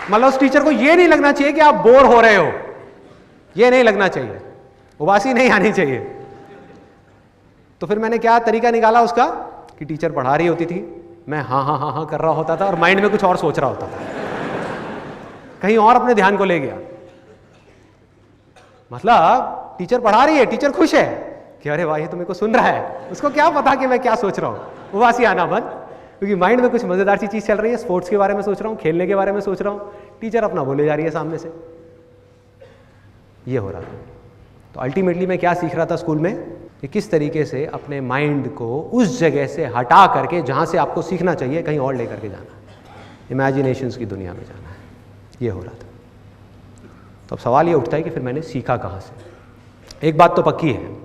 मतलब उस टीचर को ये नहीं लगना चाहिए कि आप बोर हो रहे हो, ये नहीं लगना चाहिए, उबासी नहीं आनी चाहिए। तो फिर मैंने क्या तरीका निकाला उसका कि टीचर पढ़ा रही होती थी, मैं हाँ हाँ हाँ हाँ कर रहा होता था और माइंड में कुछ और सोच रहा होता था, कहीं और अपने ध्यान को ले गया। मतलब टीचर पढ़ा रही है, टीचर खुश है कि अरे वाह ये तो मेरे को सुन रहा है, उसको क्या पता कि मैं क्या सोच रहा हूँ। उबासी आना बंद, क्योंकि माइंड में कुछ मजेदार सी चीज चल रही है, स्पोर्ट्स के बारे में सोच रहा हूँ, खेलने के बारे में सोच रहा हूँ, टीचर अपना बोले जा रही है सामने से। ये हो रहा था। तो अल्टीमेटली मैं क्या सीख रहा था स्कूल में कि किस तरीके से अपने माइंड को उस जगह से हटा करके जहाँ से आपको सीखना चाहिए कहीं और लेकर के जाना है, इमेजिनेशंस की दुनिया में जाना है। ये हो रहा था। तो अब सवाल ये उठता है कि फिर मैंने सीखा कहाँ से। एक बात तो पक्की है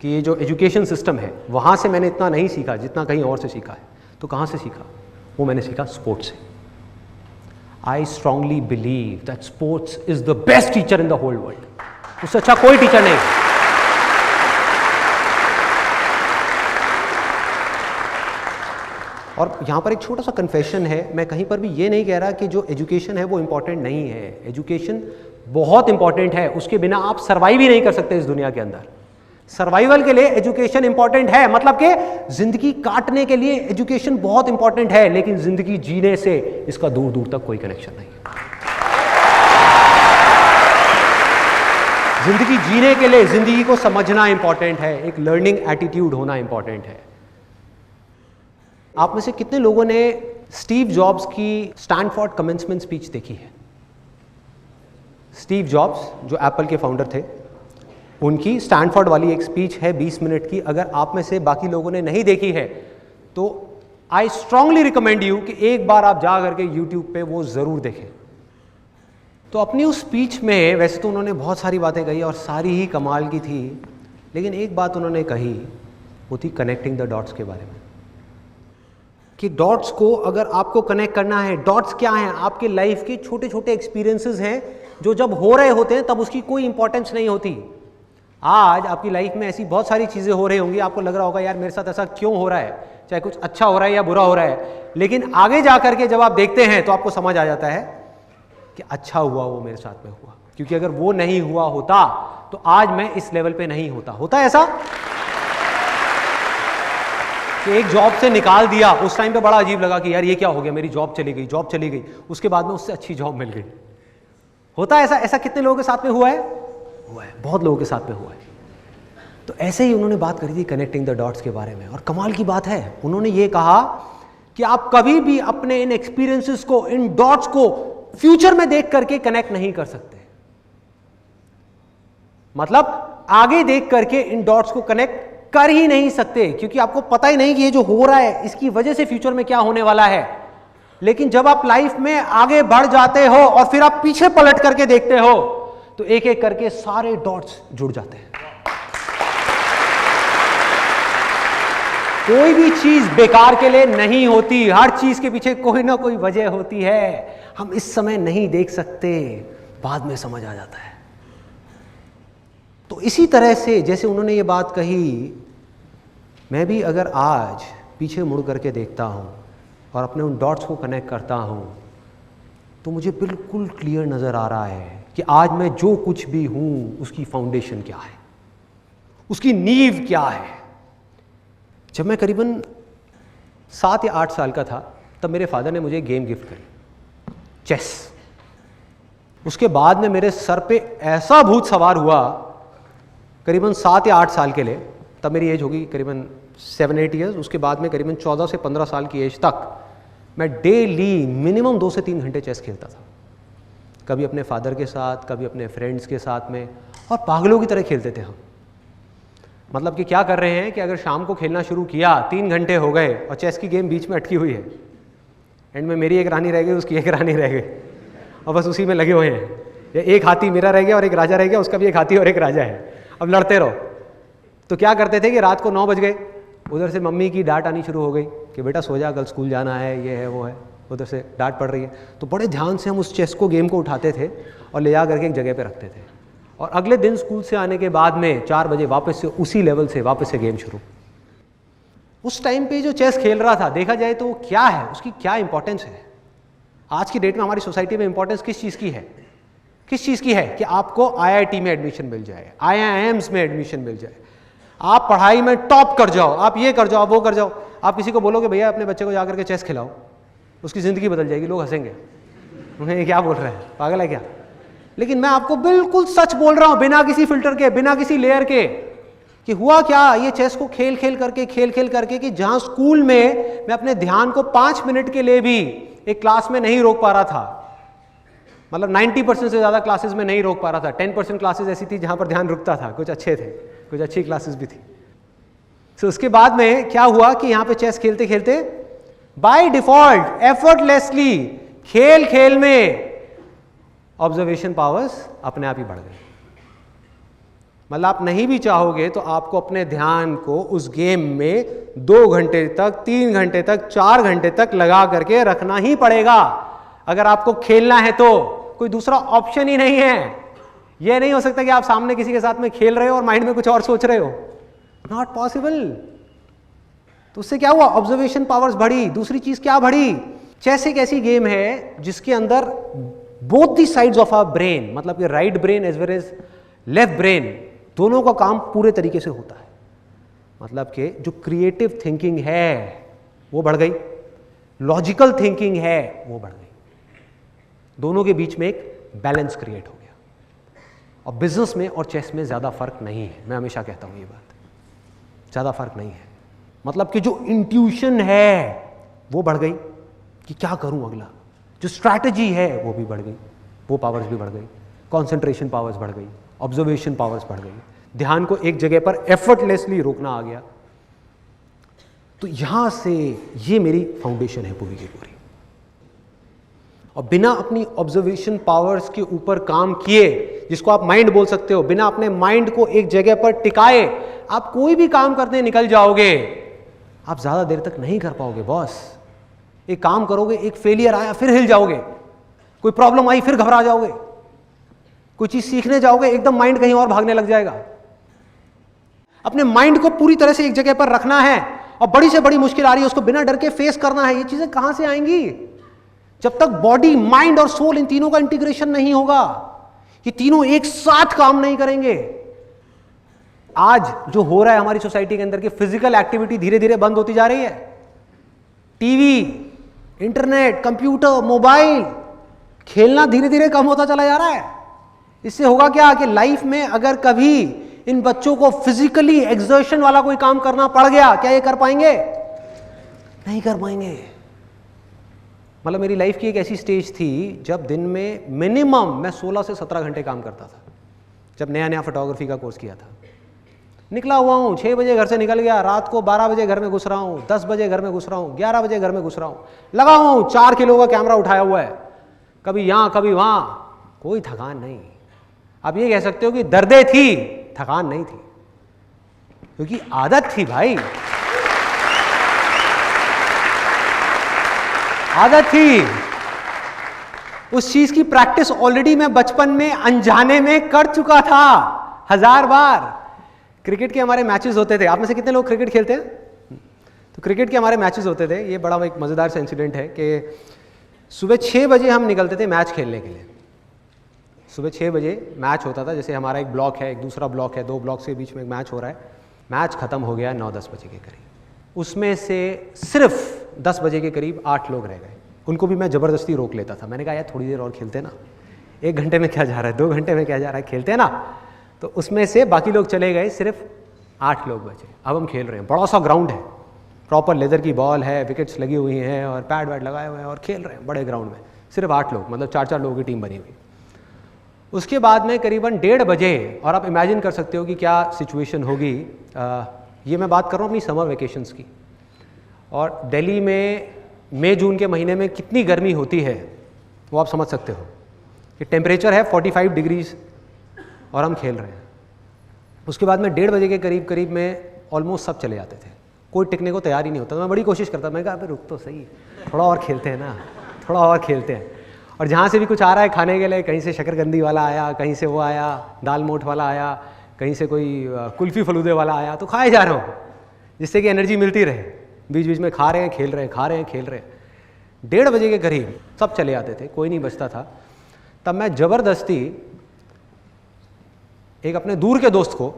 कि ये जो एजुकेशन सिस्टम है वहाँ से मैंने इतना नहीं सीखा जितना कहीं और से सीखा है। तो कहाँ से सीखा? वो मैंने सीखा स्पोर्ट्स से। I strongly believe that sports is the best teacher in the whole world. उससे अच्छा कोई टीचर नहीं। और यहाँ पर एक छोटा सा कन्फेशन है, मैं कहीं पर भी ये नहीं कह रहा कि जो एजुकेशन है वो इम्पॉर्टेंट नहीं है। एजुकेशन बहुत इंपॉर्टेंट है, उसके बिना आप सर्वाइव ही नहीं कर सकते इस दुनिया के अंदर। सर्वाइवल के लिए एजुकेशन इंपॉर्टेंट है, मतलब कि जिंदगी काटने के लिए एजुकेशन बहुत इंपॉर्टेंट है, लेकिन जिंदगी जीने से इसका दूर दूर तक कोई कनेक्शन नहीं है। जिंदगी जीने के लिए जिंदगी को समझना इंपॉर्टेंट है, एक लर्निंग एटीट्यूड होना इंपॉर्टेंट है। आप में से कितने लोगों ने स्टीव जॉब्स की स्टैनफोर्ड कमेंसमेंट स्पीच देखी है? स्टीव जॉब्स जो एप्पल के फाउंडर थे, उनकी स्टैनफोर्ड वाली एक स्पीच है 20 मिनट की। अगर आप में से बाकी लोगों ने नहीं देखी है तो आई स्ट्रांगली रिकमेंड यू कि एक बार आप जा करके यूट्यूब पे वो ज़रूर देखें। तो अपनी उस स्पीच में वैसे तो उन्होंने बहुत सारी बातें कही और सारी ही कमाल की थी, लेकिन एक बात उन्होंने कही, वो थी कनेक्टिंग द डॉट्स के बारे में, कि डॉट्स को अगर आपको कनेक्ट करना है, डॉट्स क्या हैं? आपके लाइफ के छोटे छोटे एक्सपीरियंसेस हैं जो जब हो रहे होते हैं तब उसकी कोई इंपॉर्टेंस नहीं होती। आज आपकी लाइफ में ऐसी बहुत सारी चीज़ें हो रही होंगी, आपको लग रहा होगा यार मेरे साथ ऐसा क्यों हो रहा है, चाहे कुछ अच्छा हो रहा है या बुरा हो रहा है, लेकिन आगे जा करके जब आप देखते हैं तो आपको समझ आ जाता है कि अच्छा हुआ वो मेरे साथ में हुआ, क्योंकि अगर वो नहीं हुआ होता तो आज मैं इस लेवल पे नहीं होता। होता ऐसा कि एक जॉब से निकाल दिया, उस टाइम पे बड़ा अजीब लगा कि यार ये क्या हो गया, मेरी जॉब चली गई, उसके बाद में उससे अच्छी जॉब मिल गई। होता ऐसा? ऐसा कितने लोगों के साथ में हुआ है? बहुत लोगों के साथ में हुआ है। तो ऐसे ही उन्होंने बात करी थी कनेक्टिंग द डॉट्स के बारे में, और कमाल की बात है, उन्होंने ये कहा कि आप कभी भी अपने इन एक्सपीरियंसेस को, इन डॉट्स को फ्यूचर में देख करके कनेक्ट नहीं कर सकते। मतलब आगे देख करके इन डॉट्स को कनेक्ट कर ही नहीं सकते, क्योंकि आपको पता ही नहीं कि ये जो हो रहा है इसकी वजह से फ्यूचर में क्या होने वाला है। लेकिन जब आप लाइफ में आगे बढ़ जाते हो और फिर आप पीछे पलट करके देखते हो तो एक एक करके सारे डॉट्स जुड़ जाते हैं। कोई भी चीज बेकार के लिए नहीं होती, हर चीज के पीछे कोई ना कोई वजह होती है। हम इस समय नहीं देख सकते, बाद में समझ आ जाता है। तो इसी तरह से जैसे उन्होंने ये बात कही, मैं भी अगर आज पीछे मुड़ करके देखता हूं और अपने उन डॉट्स को कनेक्ट करता हूं तो मुझे बिल्कुल क्लियर नजर आ रहा है कि आज मैं जो कुछ भी हूं उसकी फाउंडेशन क्या है, उसकी नींव क्या है। जब मैं करीबन 7 या 8 साल का था तब मेरे फादर ने मुझे गेम गिफ्ट करी, चेस। उसके बाद में मेरे सर पे ऐसा भूत सवार हुआ करीबन 7 या 8 साल के लिए, तब मेरी एज होगी करीबन 7-8 ईयर्स। उसके बाद में करीबन 14 से 15 साल की एज तक मैं डेली मिनिमम 2 से 3 घंटे चेस खेलता था, कभी अपने फादर के साथ, कभी अपने फ्रेंड्स के साथ में, और पागलों की तरह खेलते थे हम। मतलब कि क्या कर रहे हैं कि अगर शाम को खेलना शुरू किया, 3 घंटे हो गए और चेस की गेम बीच में अटकी हुई है, एंड में मेरी एक रानी रह गई, उसकी एक रानी रह गई, और बस उसी में लगे हुए हैं। या एक हाथी मेरा रह गया और एक राजा रह गया, उसका भी एक हाथी और एक राजा है, अब लड़ते रहो। तो क्या करते थे कि रात को 9 बज गए, उधर से मम्मी की डांट आनी शुरू हो गई कि बेटा सो जा, कल स्कूल जाना है, ये है वो है, उधर से डांट पड़ रही है। तो बड़े ध्यान से हम उस चेस को, गेम को उठाते थे और ले जा करके एक जगह पे रखते थे, और अगले दिन स्कूल से आने के बाद में 4 बजे वापस से उसी लेवल से वापस से गेम शुरू। उस टाइम पे जो चेस खेल रहा था, देखा जाए तो क्या है, उसकी क्या इंपॉर्टेंस है। आज की डेट में हमारी सोसाइटी में इंपॉर्टेंस किस चीज़ की है? किस चीज़ की है कि आपको IIT में एडमिशन मिल जाए, IIMs में एडमिशन मिल जाए, आप पढ़ाई में टॉप कर जाओ, आप ये कर जाओ, वो कर जाओ। आप किसी को बोलोगे भैया अपने बच्चे को जाकर के चेस खिलाओ, उसकी ज़िंदगी बदल जाएगी, लोग हंसेंगे, उन्हें ये क्या बोल रहे हैं, पागल है क्या। लेकिन मैं आपको बिल्कुल सच बोल रहा हूं, बिना किसी फिल्टर के, बिना किसी लेयर के, कि हुआ क्या, ये चेस को खेल खेल करके कि जहां स्कूल में मैं अपने ध्यान को 5 मिनट के लिए भी एक क्लास में नहीं रोक पा रहा था, मतलब 90% से ज़्यादा क्लासेस में नहीं रोक पा रहा था, 10% क्लासेस ऐसी थी जहां पर ध्यान रुकता था, कुछ अच्छे थे, कुछ अच्छी क्लासेस भी थी। तो उसके बाद में क्या हुआ कि यहाँ पे चेस खेलते खेलते बाय डिफॉल्ट एफर्टलेसली खेल खेल में ऑब्जर्वेशन पावर्स अपने आप ही बढ़ गए। मतलब आप नहीं भी चाहोगे तो आपको अपने ध्यान को उस गेम में 2 घंटे तक, 3 घंटे तक, 4 घंटे तक लगा करके रखना ही पड़ेगा अगर आपको खेलना है। तो कोई दूसरा ऑप्शन ही नहीं है। यह नहीं हो सकता कि आप सामने किसी के साथ में खेल रहे हो और माइंड में कुछ और सोच रहे हो, नॉट पॉसिबल। तो उससे क्या हुआ, ऑब्जर्वेशन पावर्स बढ़ी। दूसरी चीज क्या बढ़ी, चेस एक ऐसी गेम है जिसके अंदर both the sides of our brain, मतलब कि right brain as well as left brain, दोनों का काम पूरे तरीके से होता है। मतलब कि जो क्रिएटिव थिंकिंग है वो बढ़ गई, लॉजिकल थिंकिंग है वो बढ़ गई, दोनों के बीच में एक बैलेंस क्रिएट हो गया। और बिजनेस में और चेस में ज़्यादा फर्क नहीं है, मैं हमेशा कहता हूँ ये बात, ज़्यादा फर्क नहीं है। मतलब कि जो इंट्यूशन है वो बढ़ गई कि क्या करूँ अगला, जो स्ट्रैटेजी है वो भी बढ़ गई, वो पावर्स भी बढ़ गई, कॉन्सेंट्रेशन पावर्स बढ़ गई, ऑब्जर्वेशन पावर्स बढ़ गई, ध्यान को एक जगह पर एफर्टलेसली रोकना आ गया। तो यहां से ये मेरी फाउंडेशन है पूरी की पूरी। और बिना अपनी ऑब्जर्वेशन पावर्स के ऊपर काम किए जिसको आप माइंड बोल सकते हो, बिना अपने माइंड को एक जगह पर टिकाए आप कोई भी काम करते निकल जाओगे, आप ज्यादा देर तक नहीं कर पाओगे बॉस। एक काम करोगे, एक फेलियर आया फिर हिल जाओगे, कोई प्रॉब्लम आई फिर घबरा जाओगे, कोई चीज सीखने जाओगे एकदम माइंड कहीं और भागने लग जाएगा। अपने माइंड को पूरी तरह से एक जगह पर रखना है, और बड़ी से बड़ी मुश्किल आ रही है उसको बिना डर के फेस करना है। ये चीजें कहां से आएंगी? जब तक बॉडी, माइंड और सोल इन तीनों का इंटीग्रेशन नहीं होगा, ये तीनों एक साथ काम नहीं करेंगे। आज जो हो रहा है हमारी सोसाइटी के अंदर की फिजिकल एक्टिविटी धीरे धीरे बंद होती जा रही है। टीवी, इंटरनेट, कंप्यूटर, मोबाइल, खेलना धीरे धीरे कम होता चला जा रहा है। इससे होगा क्या कि लाइफ में अगर कभी इन बच्चों को फिजिकली एक्सर्शन वाला कोई काम करना पड़ गया, क्या ये कर पाएंगे? नहीं कर पाएंगे। मतलब मेरी लाइफ की एक ऐसी स्टेज थी जब दिन में मिनिमम मैं 16 से 17 घंटे काम करता था, जब नया नया फोटोग्राफी का कोर्स किया था। निकला हुआ हूँ, 6 बजे घर से निकल गया, रात को 12 बजे घर में घुस रहा हूँ, 10 बजे घर में घुस रहा हूँ, 11 बजे घर में घुस रहा हूँ, लगा हुआ हूँ, 4 किलो का कैमरा उठाया हुआ है, कभी यहाँ कभी वहाँ, कोई थकान नहीं। आप ये कह सकते हो कि दर्दें थी, थकान नहीं थी, क्योंकि आदत थी भाई, आदत थी। उस चीज की प्रैक्टिस ऑलरेडी मैं बचपन में अनजाने में कर चुका था 1000 बार। क्रिकेट के हमारे मैचेस होते थे, आप में से कितने लोग क्रिकेट खेलते हैं? तो क्रिकेट के हमारे मैचेस होते थे। ये बड़ा एक मजेदार सा इंसिडेंट है कि सुबह 6 बजे हम निकलते थे मैच खेलने के लिए। सुबह 6 बजे मैच होता था, जैसे हमारा एक ब्लॉक है, एक दूसरा ब्लॉक है, 2 ब्लॉक्स के बीच में एक मैच हो रहा है। मैच खत्म हो गया 9-10 बजे के करीब। उसमें से सिर्फ 10 बजे के करीब 8 लोग रह गए। उनको भी मैं ज़बरदस्ती रोक लेता था। मैंने कहा यार थोड़ी देर और खेलते ना, 1 घंटे में क्या जा रहा है, 2 घंटे में क्या जा रहा है, खेलते ना। तो उसमें से बाकी लोग चले गए, सिर्फ 8 लोग बचे। अब हम खेल रहे हैं, बड़ा सा ग्राउंड है, प्रॉपर लेदर की बॉल है, विकेट्स लगी हुई हैं और पैड वैड लगाए हुए हैं और खेल रहे हैं बड़े ग्राउंड में, सिर्फ 8 लोग, मतलब 4-4 लोगों की टीम बनी हुई। उसके बाद में करीबन 1:30 बजे, और आप इमेजिन कर सकते हो कि क्या सिचुएशन होगी। ये मैं बात कर रहा हूँ अपनी समर वेकेशंस की, और दिल्ली में मई जून के महीने में कितनी गर्मी होती है वो आप समझ सकते हो कि टेम्परेचर है 45 डिग्रीज और हम खेल रहे हैं। उसके बाद में 1:30 बजे के करीब में ऑलमोस्ट सब चले जाते थे, कोई टिकने को तैयार ही नहीं होता। मैं बड़ी कोशिश करता, मैं कहा अबे रुक तो सही, थोड़ा और खेलते हैं ना, थोड़ा और खेलते हैं। और जहाँ से भी कुछ आ रहा है खाने के लिए, कहीं से शकरकंदी वाला आया, कहीं से वो आया, दाल मोठ वाला आया, कहीं से कोई कुल्फ़ी फलूदे वाला आया, तो खाए जा रहा हूँ जिससे कि एनर्जी मिलती रहे। बीच बीच में खा रहे हैं, खेल रहे हैं, खा रहे हैं, खेल रहे हैं। 1:30 बजे के करीब सब चले जाते थे, कोई नहीं बचता था। तब मैं ज़बरदस्ती एक अपने दूर के दोस्त को,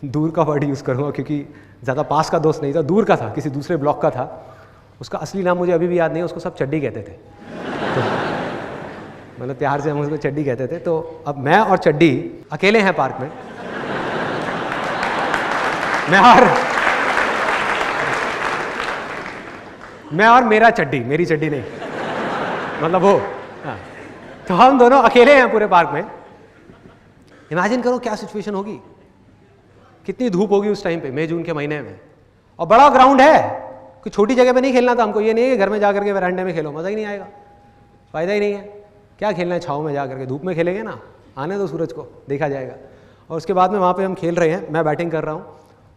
दूर का वर्ड यूज़ करूँगा क्योंकि ज़्यादा पास का दोस्त नहीं था, दूर का था, किसी दूसरे ब्लॉक का था। उसका असली नाम मुझे अभी भी याद नहीं है, उसको सब चड्डी कहते थे। तो मतलब प्यार से हम उसको चड्डी कहते थे। तो अब मैं और चड्डी अकेले हैं पार्क में, मैं और मेरा चड्डी, मेरी चड्डी नहीं, मतलब वो, हाँ। तो हम दोनों अकेले हैं पूरे पार्क में। इमेजिन करो क्या सिचुएशन होगी, कितनी धूप होगी उस टाइम पे, मई जून के महीने में, और बड़ा ग्राउंड है, कोई छोटी जगह पे नहीं खेलना था हमको। ये नहीं है कि घर में जाकर के वरांडे में खेलो, मज़ा ही नहीं आएगा, फ़ायदा ही नहीं है। क्या खेलना है छाँव में जा करके, धूप में खेलेंगे ना, आने दो सूरज को, देखा जाएगा। और उसके बाद में वहाँ पे हम खेल रहे हैं, मैं बैटिंग कर रहा हूँ,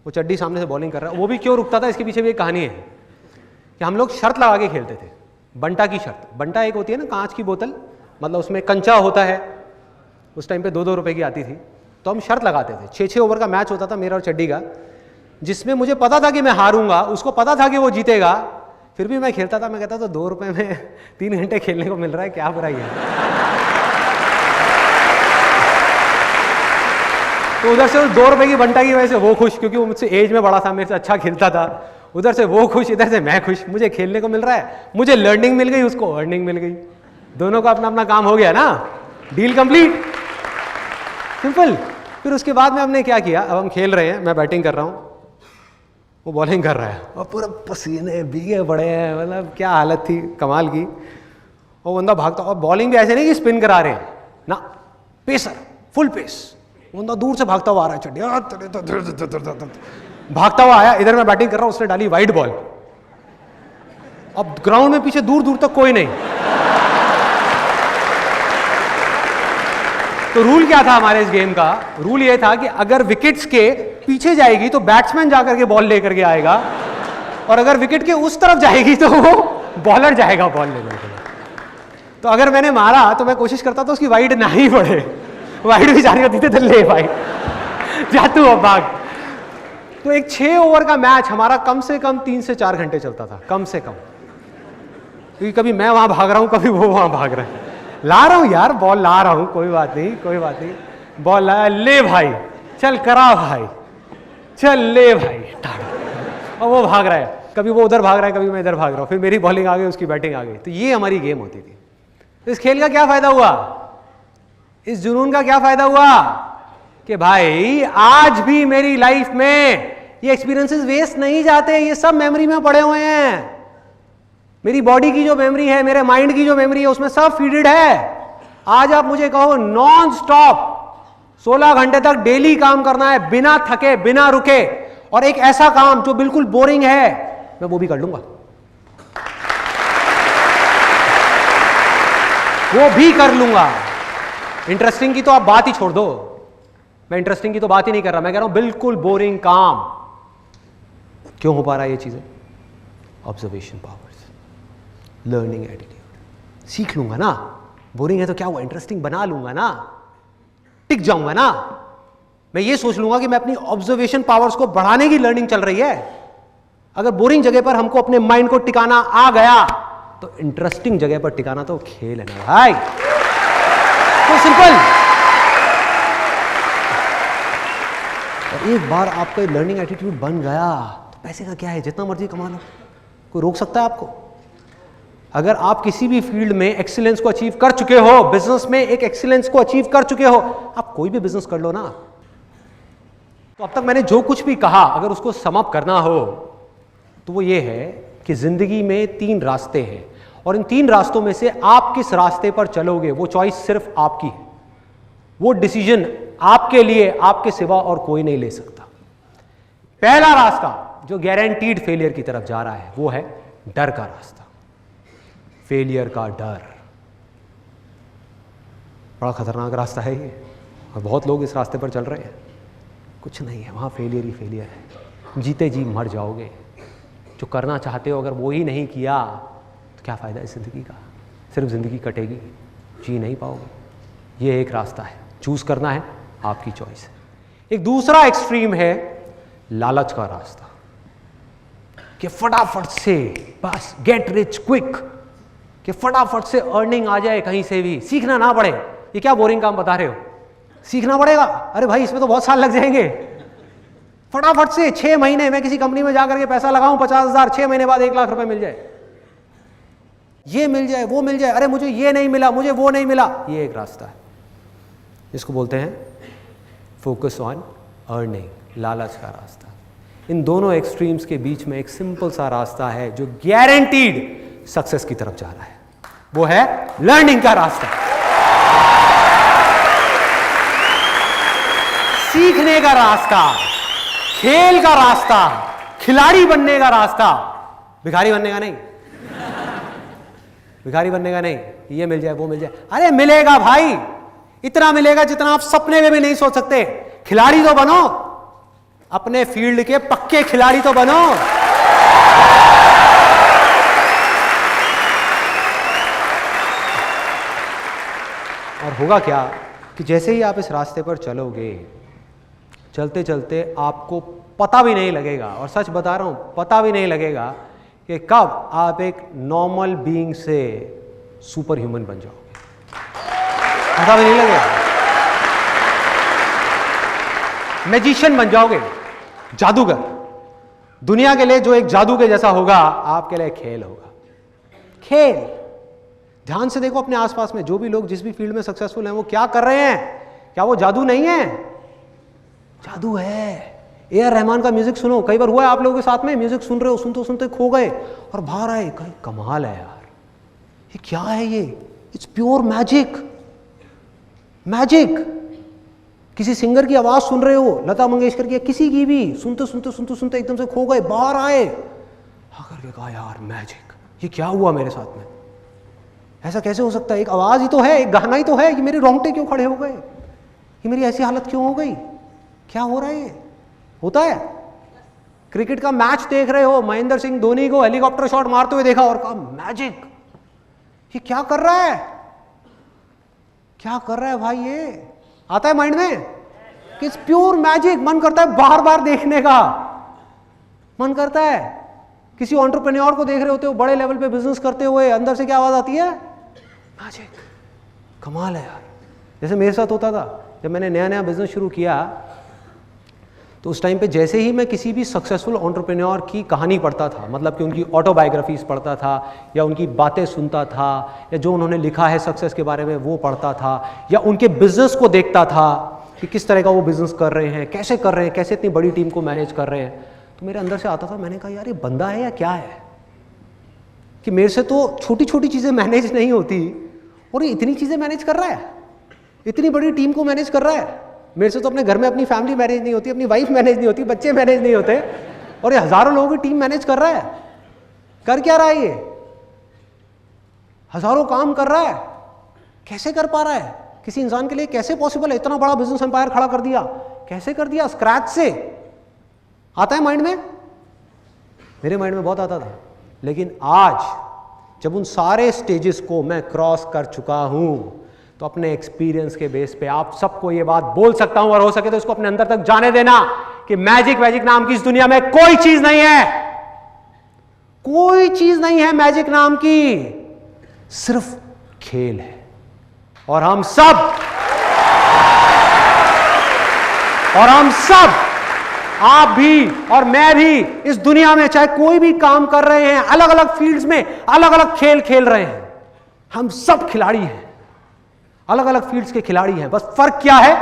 वो चड्डी सामने से बॉलिंग कर रहा है। वो भी क्यों रुकता था, इसके पीछे भी एक कहानी है कि हम लोग शर्त लगा के खेलते थे, बंटा की शर्त। बंटा एक होती है ना कांच की बोतल, मतलब उसमें कंचा होता है, उस टाइम पे 2-2 रुपए की आती थी। तो हम शर्त लगाते थे, 6-6 ओवर का मैच होता था मेरा और चड्डी का, जिसमें मुझे पता था कि मैं हारूंगा, उसको पता था कि वो जीतेगा, फिर भी मैं खेलता था। मैं कहता था 2 रुपए में 3 घंटे खेलने को मिल रहा है, क्या बुराई है। तो उधर से 2 रुपए की बंटा की वजह से वो खुश, क्योंकि वो मुझसे एज में बड़ा था, मेरे से अच्छा खेलता था। उधर से वो खुश, इधर से मैं खुश, मुझे खेलने को मिल रहा है, मुझे लर्निंग मिल गई, उसको अर्निंग मिल गई, दोनों का अपना अपना काम हो गया ना, डील कंप्लीट, सिंपल। फिर उसके बाद में हमने क्या किया, अब हम खेल रहे हैं, मैं बैटिंग कर रहा हूँ, वो बॉलिंग कर रहा है, और पूरा पसीने भीगे पड़े हैं, मतलब क्या हालत थी कमाल की। वो बंदा भागता, और बॉलिंग भी ऐसे नहीं कि स्पिन करा रहे हैं ना, पेसर, फुल पेस। बंदा दूर से भागता हुआ आ रहा है, चड्डी भागता हुआ आया, इधर मैं बैटिंग कर रहा हूँ, उसने डाली वाइड बॉल। अब ग्राउंड में पीछे दूर दूर तक कोई नहीं, तो रूल क्या था हमारे इस गेम का? रूल ये था कि अगर विकेट्स के पीछे जाएगी तो बैट्समैन जाकर के बॉल लेकर के आएगा, और अगर विकेट के उस तरफ जाएगी तो वो बॉलर जाएगा बॉल लेने के लिए। तो अगर मैंने मारा तो मैं कोशिश करता था उसकी वाइड ना ही पड़े, वाइड भी जाने होती थी तो ले भाई जा तू अब भाग। तो एक 6 ओवर का मैच हमारा कम से कम 3 से 4 घंटे चलता था, कम से कम, क्योंकि कभी मैं वहां भाग रहा हूं, कभी वो वहां भाग रहे हैं। ला रहा हूं यार, बॉल ला रहा हूं, कोई बात नहीं, कोई बात नहीं, बॉल लाया, ले भाई चल करा भाई, चल ले भाई, और वो भाग रहा है, कभी वो उधर भाग रहा है, कभी मैं इधर भाग रहा हूं, फिर मेरी बॉलिंग आ गई, उसकी बैटिंग आ गई। तो ये हमारी गेम होती थी। तो इस खेल का क्या फायदा हुआ, इस जुनून का क्या फायदा हुआ कि भाई आज भी मेरी लाइफ में ये एक्सपीरियंसेस वेस्ट नहीं जाते, ये सब मेमोरी में पड़े हुए हैं। मेरी बॉडी की जो मेमोरी है, मेरे माइंड की जो मेमोरी है, उसमें सब फीडेड है। आज आप मुझे कहो नॉन स्टॉप 16 घंटे तक डेली काम करना है, बिना थके, बिना रुके, और एक ऐसा काम जो बिल्कुल बोरिंग है, मैं वो भी कर लूंगा, वो भी कर लूंगा। इंटरेस्टिंग की तो आप बात ही छोड़ दो, मैं इंटरेस्टिंग की तो बात ही नहीं कर रहा, मैं कह रहा हूं बिल्कुल बोरिंग काम। क्यों हो पा रहा है ये चीजें? Observation powers, learning attitude. सीख लूंगा ना, बोरिंग है तो क्या हुआ, इंटरेस्टिंग बना लूंगा ना, टिक जाऊंगा ना। मैं ये सोच लूंगा कि मैं अपनी ऑब्जर्वेशन पावर्स को बढ़ाने की लर्निंग चल रही है। अगर बोरिंग जगह पर हमको अपने माइंड को टिकाना आ गया तो इंटरेस्टिंग जगह पर टिकाना तो खेल है ना भाई, तो सिंपल। और एक बार आपका लर्निंग एटीट्यूड बन गया तो पैसे का क्या है, जितना मर्जी कमा लो, कोई रोक सकता है आपको? अगर आप किसी भी फील्ड में एक्सीलेंस को अचीव कर चुके हो, बिजनेस में एक एक्सीलेंस को अचीव कर चुके हो, आप कोई भी बिजनेस कर लो ना। तो अब तक मैंने जो कुछ भी कहा, अगर उसको सम अप करना हो तो वो ये है कि जिंदगी में 3 रास्ते हैं, और इन 3 रास्तों में से आप किस रास्ते पर चलोगे वो चॉइस सिर्फ आपकी है। वो डिसीजन आपके लिए, आपके सिवा और कोई नहीं ले सकता। पहला रास्ता जो गारंटीड फेलियर की तरफ जा रहा है वो है डर का रास्ता, फेलियर का डर। बड़ा खतरनाक रास्ता है ये, और बहुत लोग इस रास्ते पर चल रहे हैं। कुछ नहीं है वहाँ, फेलियर ही फेलियर है, जीते जी मर जाओगे। जो करना चाहते हो अगर वो ही नहीं किया तो क्या फ़ायदा इस ज़िंदगी का, सिर्फ ज़िंदगी कटेगी, जी नहीं पाओगे। ये एक रास्ता है, चूज़ करना है, आपकी चॉइस है। एक दूसरा एक्सट्रीम है लालच का रास्ता, कि फटाफट से बस गेट रिच क्विक, कि फटाफट से अर्निंग आ जाए कहीं से भी, सीखना ना पड़े। ये क्या बोरिंग काम बता रहे हो, सीखना पड़ेगा? अरे भाई इसमें तो बहुत साल लग जाएंगे। फटाफट से 6 महीने में किसी कंपनी में जाकर के पैसा लगाऊं 50,000, 6 महीने बाद 1 लाख रुपए मिल जाए, ये मिल जाए, वो मिल जाए, अरे मुझे ये नहीं मिला, मुझे वो नहीं मिला। ये एक रास्ता है, इसको बोलते हैं फोकस ऑन अर्निंग, लालच का रास्ता। इन दोनों एक्सट्रीम्स के बीच में एक सिंपल सा रास्ता है जो गारंटीड सक्सेस की तरफ जा रहा है, वो है लर्निंग का रास्ता, सीखने का रास्ता, खेल का रास्ता, खिलाड़ी बनने का रास्ता, भिखारी बनने का नहीं, भिखारी बनने का नहीं। ये मिल जाए, वो मिल जाए, अरे मिलेगा भाई, इतना मिलेगा जितना आप सपने में भी नहीं सोच सकते। खिलाड़ी तो बनो, अपने फील्ड के पक्के खिलाड़ी तो बनो। और होगा क्या कि जैसे ही आप इस रास्ते पर चलोगे, चलते चलते आपको पता भी नहीं लगेगा, और सच बता रहा हूं, पता भी नहीं लगेगा कि कब आप एक नॉर्मल बीइंग से सुपर ह्यूमन बन जाओगे, पता भी नहीं लगेगा। मैजिशियन बन जाओगे, जादूगर। दुनिया के लिए जो एक जादू के जैसा होगा, आपके लिए खेल होगा, खेल। ध्यान से देखो अपने आसपास में जो भी लोग जिस भी फील्ड में सक्सेसफुल हैं वो क्या कर रहे हैं, क्या वो जादू नहीं है? जादू है। A.R. रहमान का म्यूजिक सुनो, कई बार हुआ है आप लोगों के साथ में, म्यूजिक सुन रहे हो, सुनते सुनते खो गए और बाहर आए, कहीं कमाल है यार, ये क्या है ये, इट्स प्योर मैजिक, मैजिक। किसी सिंगर की आवाज सुन रहे हो, लता मंगेशकर की, किसी की भी, सुनते सुनते सुनते सुनते एकदम से खो गए, बाहर आए, आकर के कहा यार मैजिक, ये क्या हुआ मेरे साथ में, ऐसा कैसे हो सकता है? एक आवाज ही तो है, एक गाना ही तो है, ये मेरे रोंगटे क्यों खड़े हो गए? ये मेरी ऐसी हालत क्यों हो गई, क्या हो रहा है, ये होता है। क्रिकेट का मैच देख रहे हो, महेंद्र सिंह धोनी को हेलीकॉप्टर शॉट मारते हुए देखा और कहा मैजिक, ये क्या कर रहा है, क्या कर रहा है भाई, ये आता है माइंड में कि इट्स प्योर मैजिक। मन करता है बार बार देखने का, मन करता है। किसी एंटरप्रेन्योर को देख रहे होते हो बड़े लेवल पे बिजनेस करते हुए, अंदर से क्या आवाज आती है, मैजिक, कमाल है यार। जैसे मेरे साथ होता था जब मैंने नया नया बिजनेस शुरू किया, तो उस टाइम पे जैसे ही मैं किसी भी सक्सेसफुल एंटरप्रेन्योर की कहानी पढ़ता था, मतलब कि उनकी ऑटोबायोग्राफीज पढ़ता था या उनकी बातें सुनता था या जो उन्होंने लिखा है सक्सेस के बारे में वो पढ़ता था या उनके बिजनेस को देखता था कि किस तरह का वो बिजनेस कर रहे हैं, कैसे कर रहे हैं, कैसे इतनी बड़ी टीम को मैनेज कर रहे हैं, तो मेरे अंदर से आता था, मैंने कहा यार ये बंदा है या क्या है कि मेरे से तो छोटी छोटी चीज़ें मैनेज नहीं होती और ये इतनी चीज़ें मैनेज कर रहा है, इतनी बड़ी टीम को मैनेज कर रहा है। मेरे से तो अपने घर में अपनी फैमिली मैनेज नहीं होती, अपनी वाइफ मैनेज नहीं होती, बच्चे मैनेज नहीं होते, और ये हजारों लोगों की टीम मैनेज कर रहा है। कर क्या रहा है ये, हजारों काम कर रहा है, कैसे कर पा रहा है, किसी इंसान के लिए कैसे पॉसिबल है, इतना बड़ा बिजनेस एम्पायर खड़ा कर दिया, कैसे कर दिया, स्क्रैच से। आता है माइंड में, मेरे माइंड में बहुत आता था। लेकिन आज जब उन सारे स्टेजेस को मैं क्रॉस कर चुका हूं, तो अपने एक्सपीरियंस के बेस पे आप सबको ये बात बोल सकता हूं, और हो सके तो इसको अपने अंदर तक जाने देना कि मैजिक वैजिक नाम की इस दुनिया में कोई चीज नहीं है, कोई चीज नहीं है मैजिक नाम की, सिर्फ खेल है। और हम सब आप भी और मैं भी इस दुनिया में चाहे कोई भी काम कर रहे हैं, अलग अलग फील्ड्स में अलग अलग खेल खेल रहे हैं, हम सब खिलाड़ी हैं, अलग अलग फील्ड्स के खिलाड़ी हैं। बस फर्क क्या है,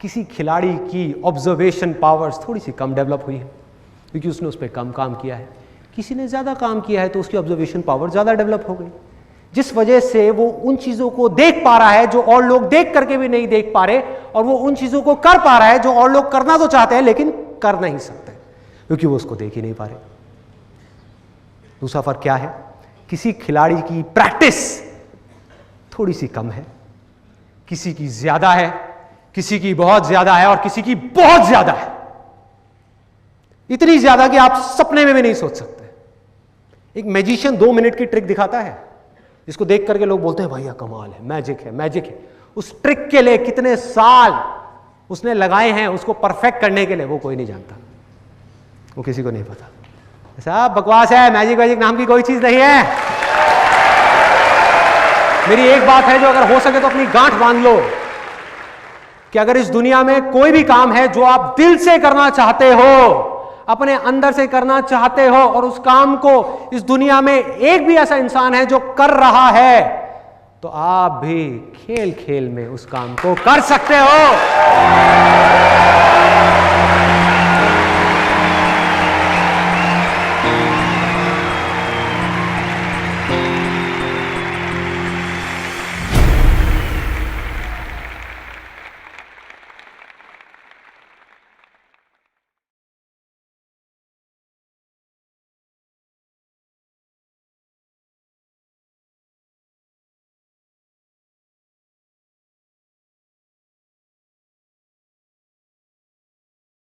किसी खिलाड़ी की ऑब्जर्वेशन पावर्स थोड़ी सी कम डेवलप हुई है क्योंकि उसने उस पर कम काम किया है, किसी ने ज्यादा काम किया है तो उसकी ऑब्जर्वेशन पावर ज्यादा डेवलप हो गई, जिस वजह से वो उन चीजों को देख पा रहा है जो और लोग देख करके भी नहीं देख पा रहे, और वो उन चीजों को कर पा रहा है जो और लोग करना तो चाहते हैं लेकिन कर नहीं सकते क्योंकि वो उसको देख ही नहीं पा रहे। दूसरा फर्क क्या है, किसी खिलाड़ी की प्रैक्टिस थोड़ी सी कम है, किसी की ज्यादा है, किसी की बहुत ज्यादा है और किसी की बहुत ज्यादा है, इतनी ज्यादा कि आप सपने में भी नहीं सोच सकते। एक मैजिशियन 2 मिनट की ट्रिक दिखाता है जिसको देख करके लोग बोलते हैं भैया कमाल है, मैजिक है, मैजिक है। उस ट्रिक के लिए कितने साल उसने लगाए हैं उसको परफेक्ट करने के लिए, वो कोई नहीं जानता, वो किसी को नहीं पता। ऐसा बकवास है, मैजिक वैजिक नाम की कोई चीज नहीं है। मेरी एक बात है जो अगर हो सके तो अपनी गांठ बांध लो कि अगर इस दुनिया में कोई भी काम है जो आप दिल से करना चाहते हो, अपने अंदर से करना चाहते हो, और उस काम को इस दुनिया में एक भी ऐसा इंसान है जो कर रहा है, तो आप भी खेल खेल में उस काम को कर सकते हो।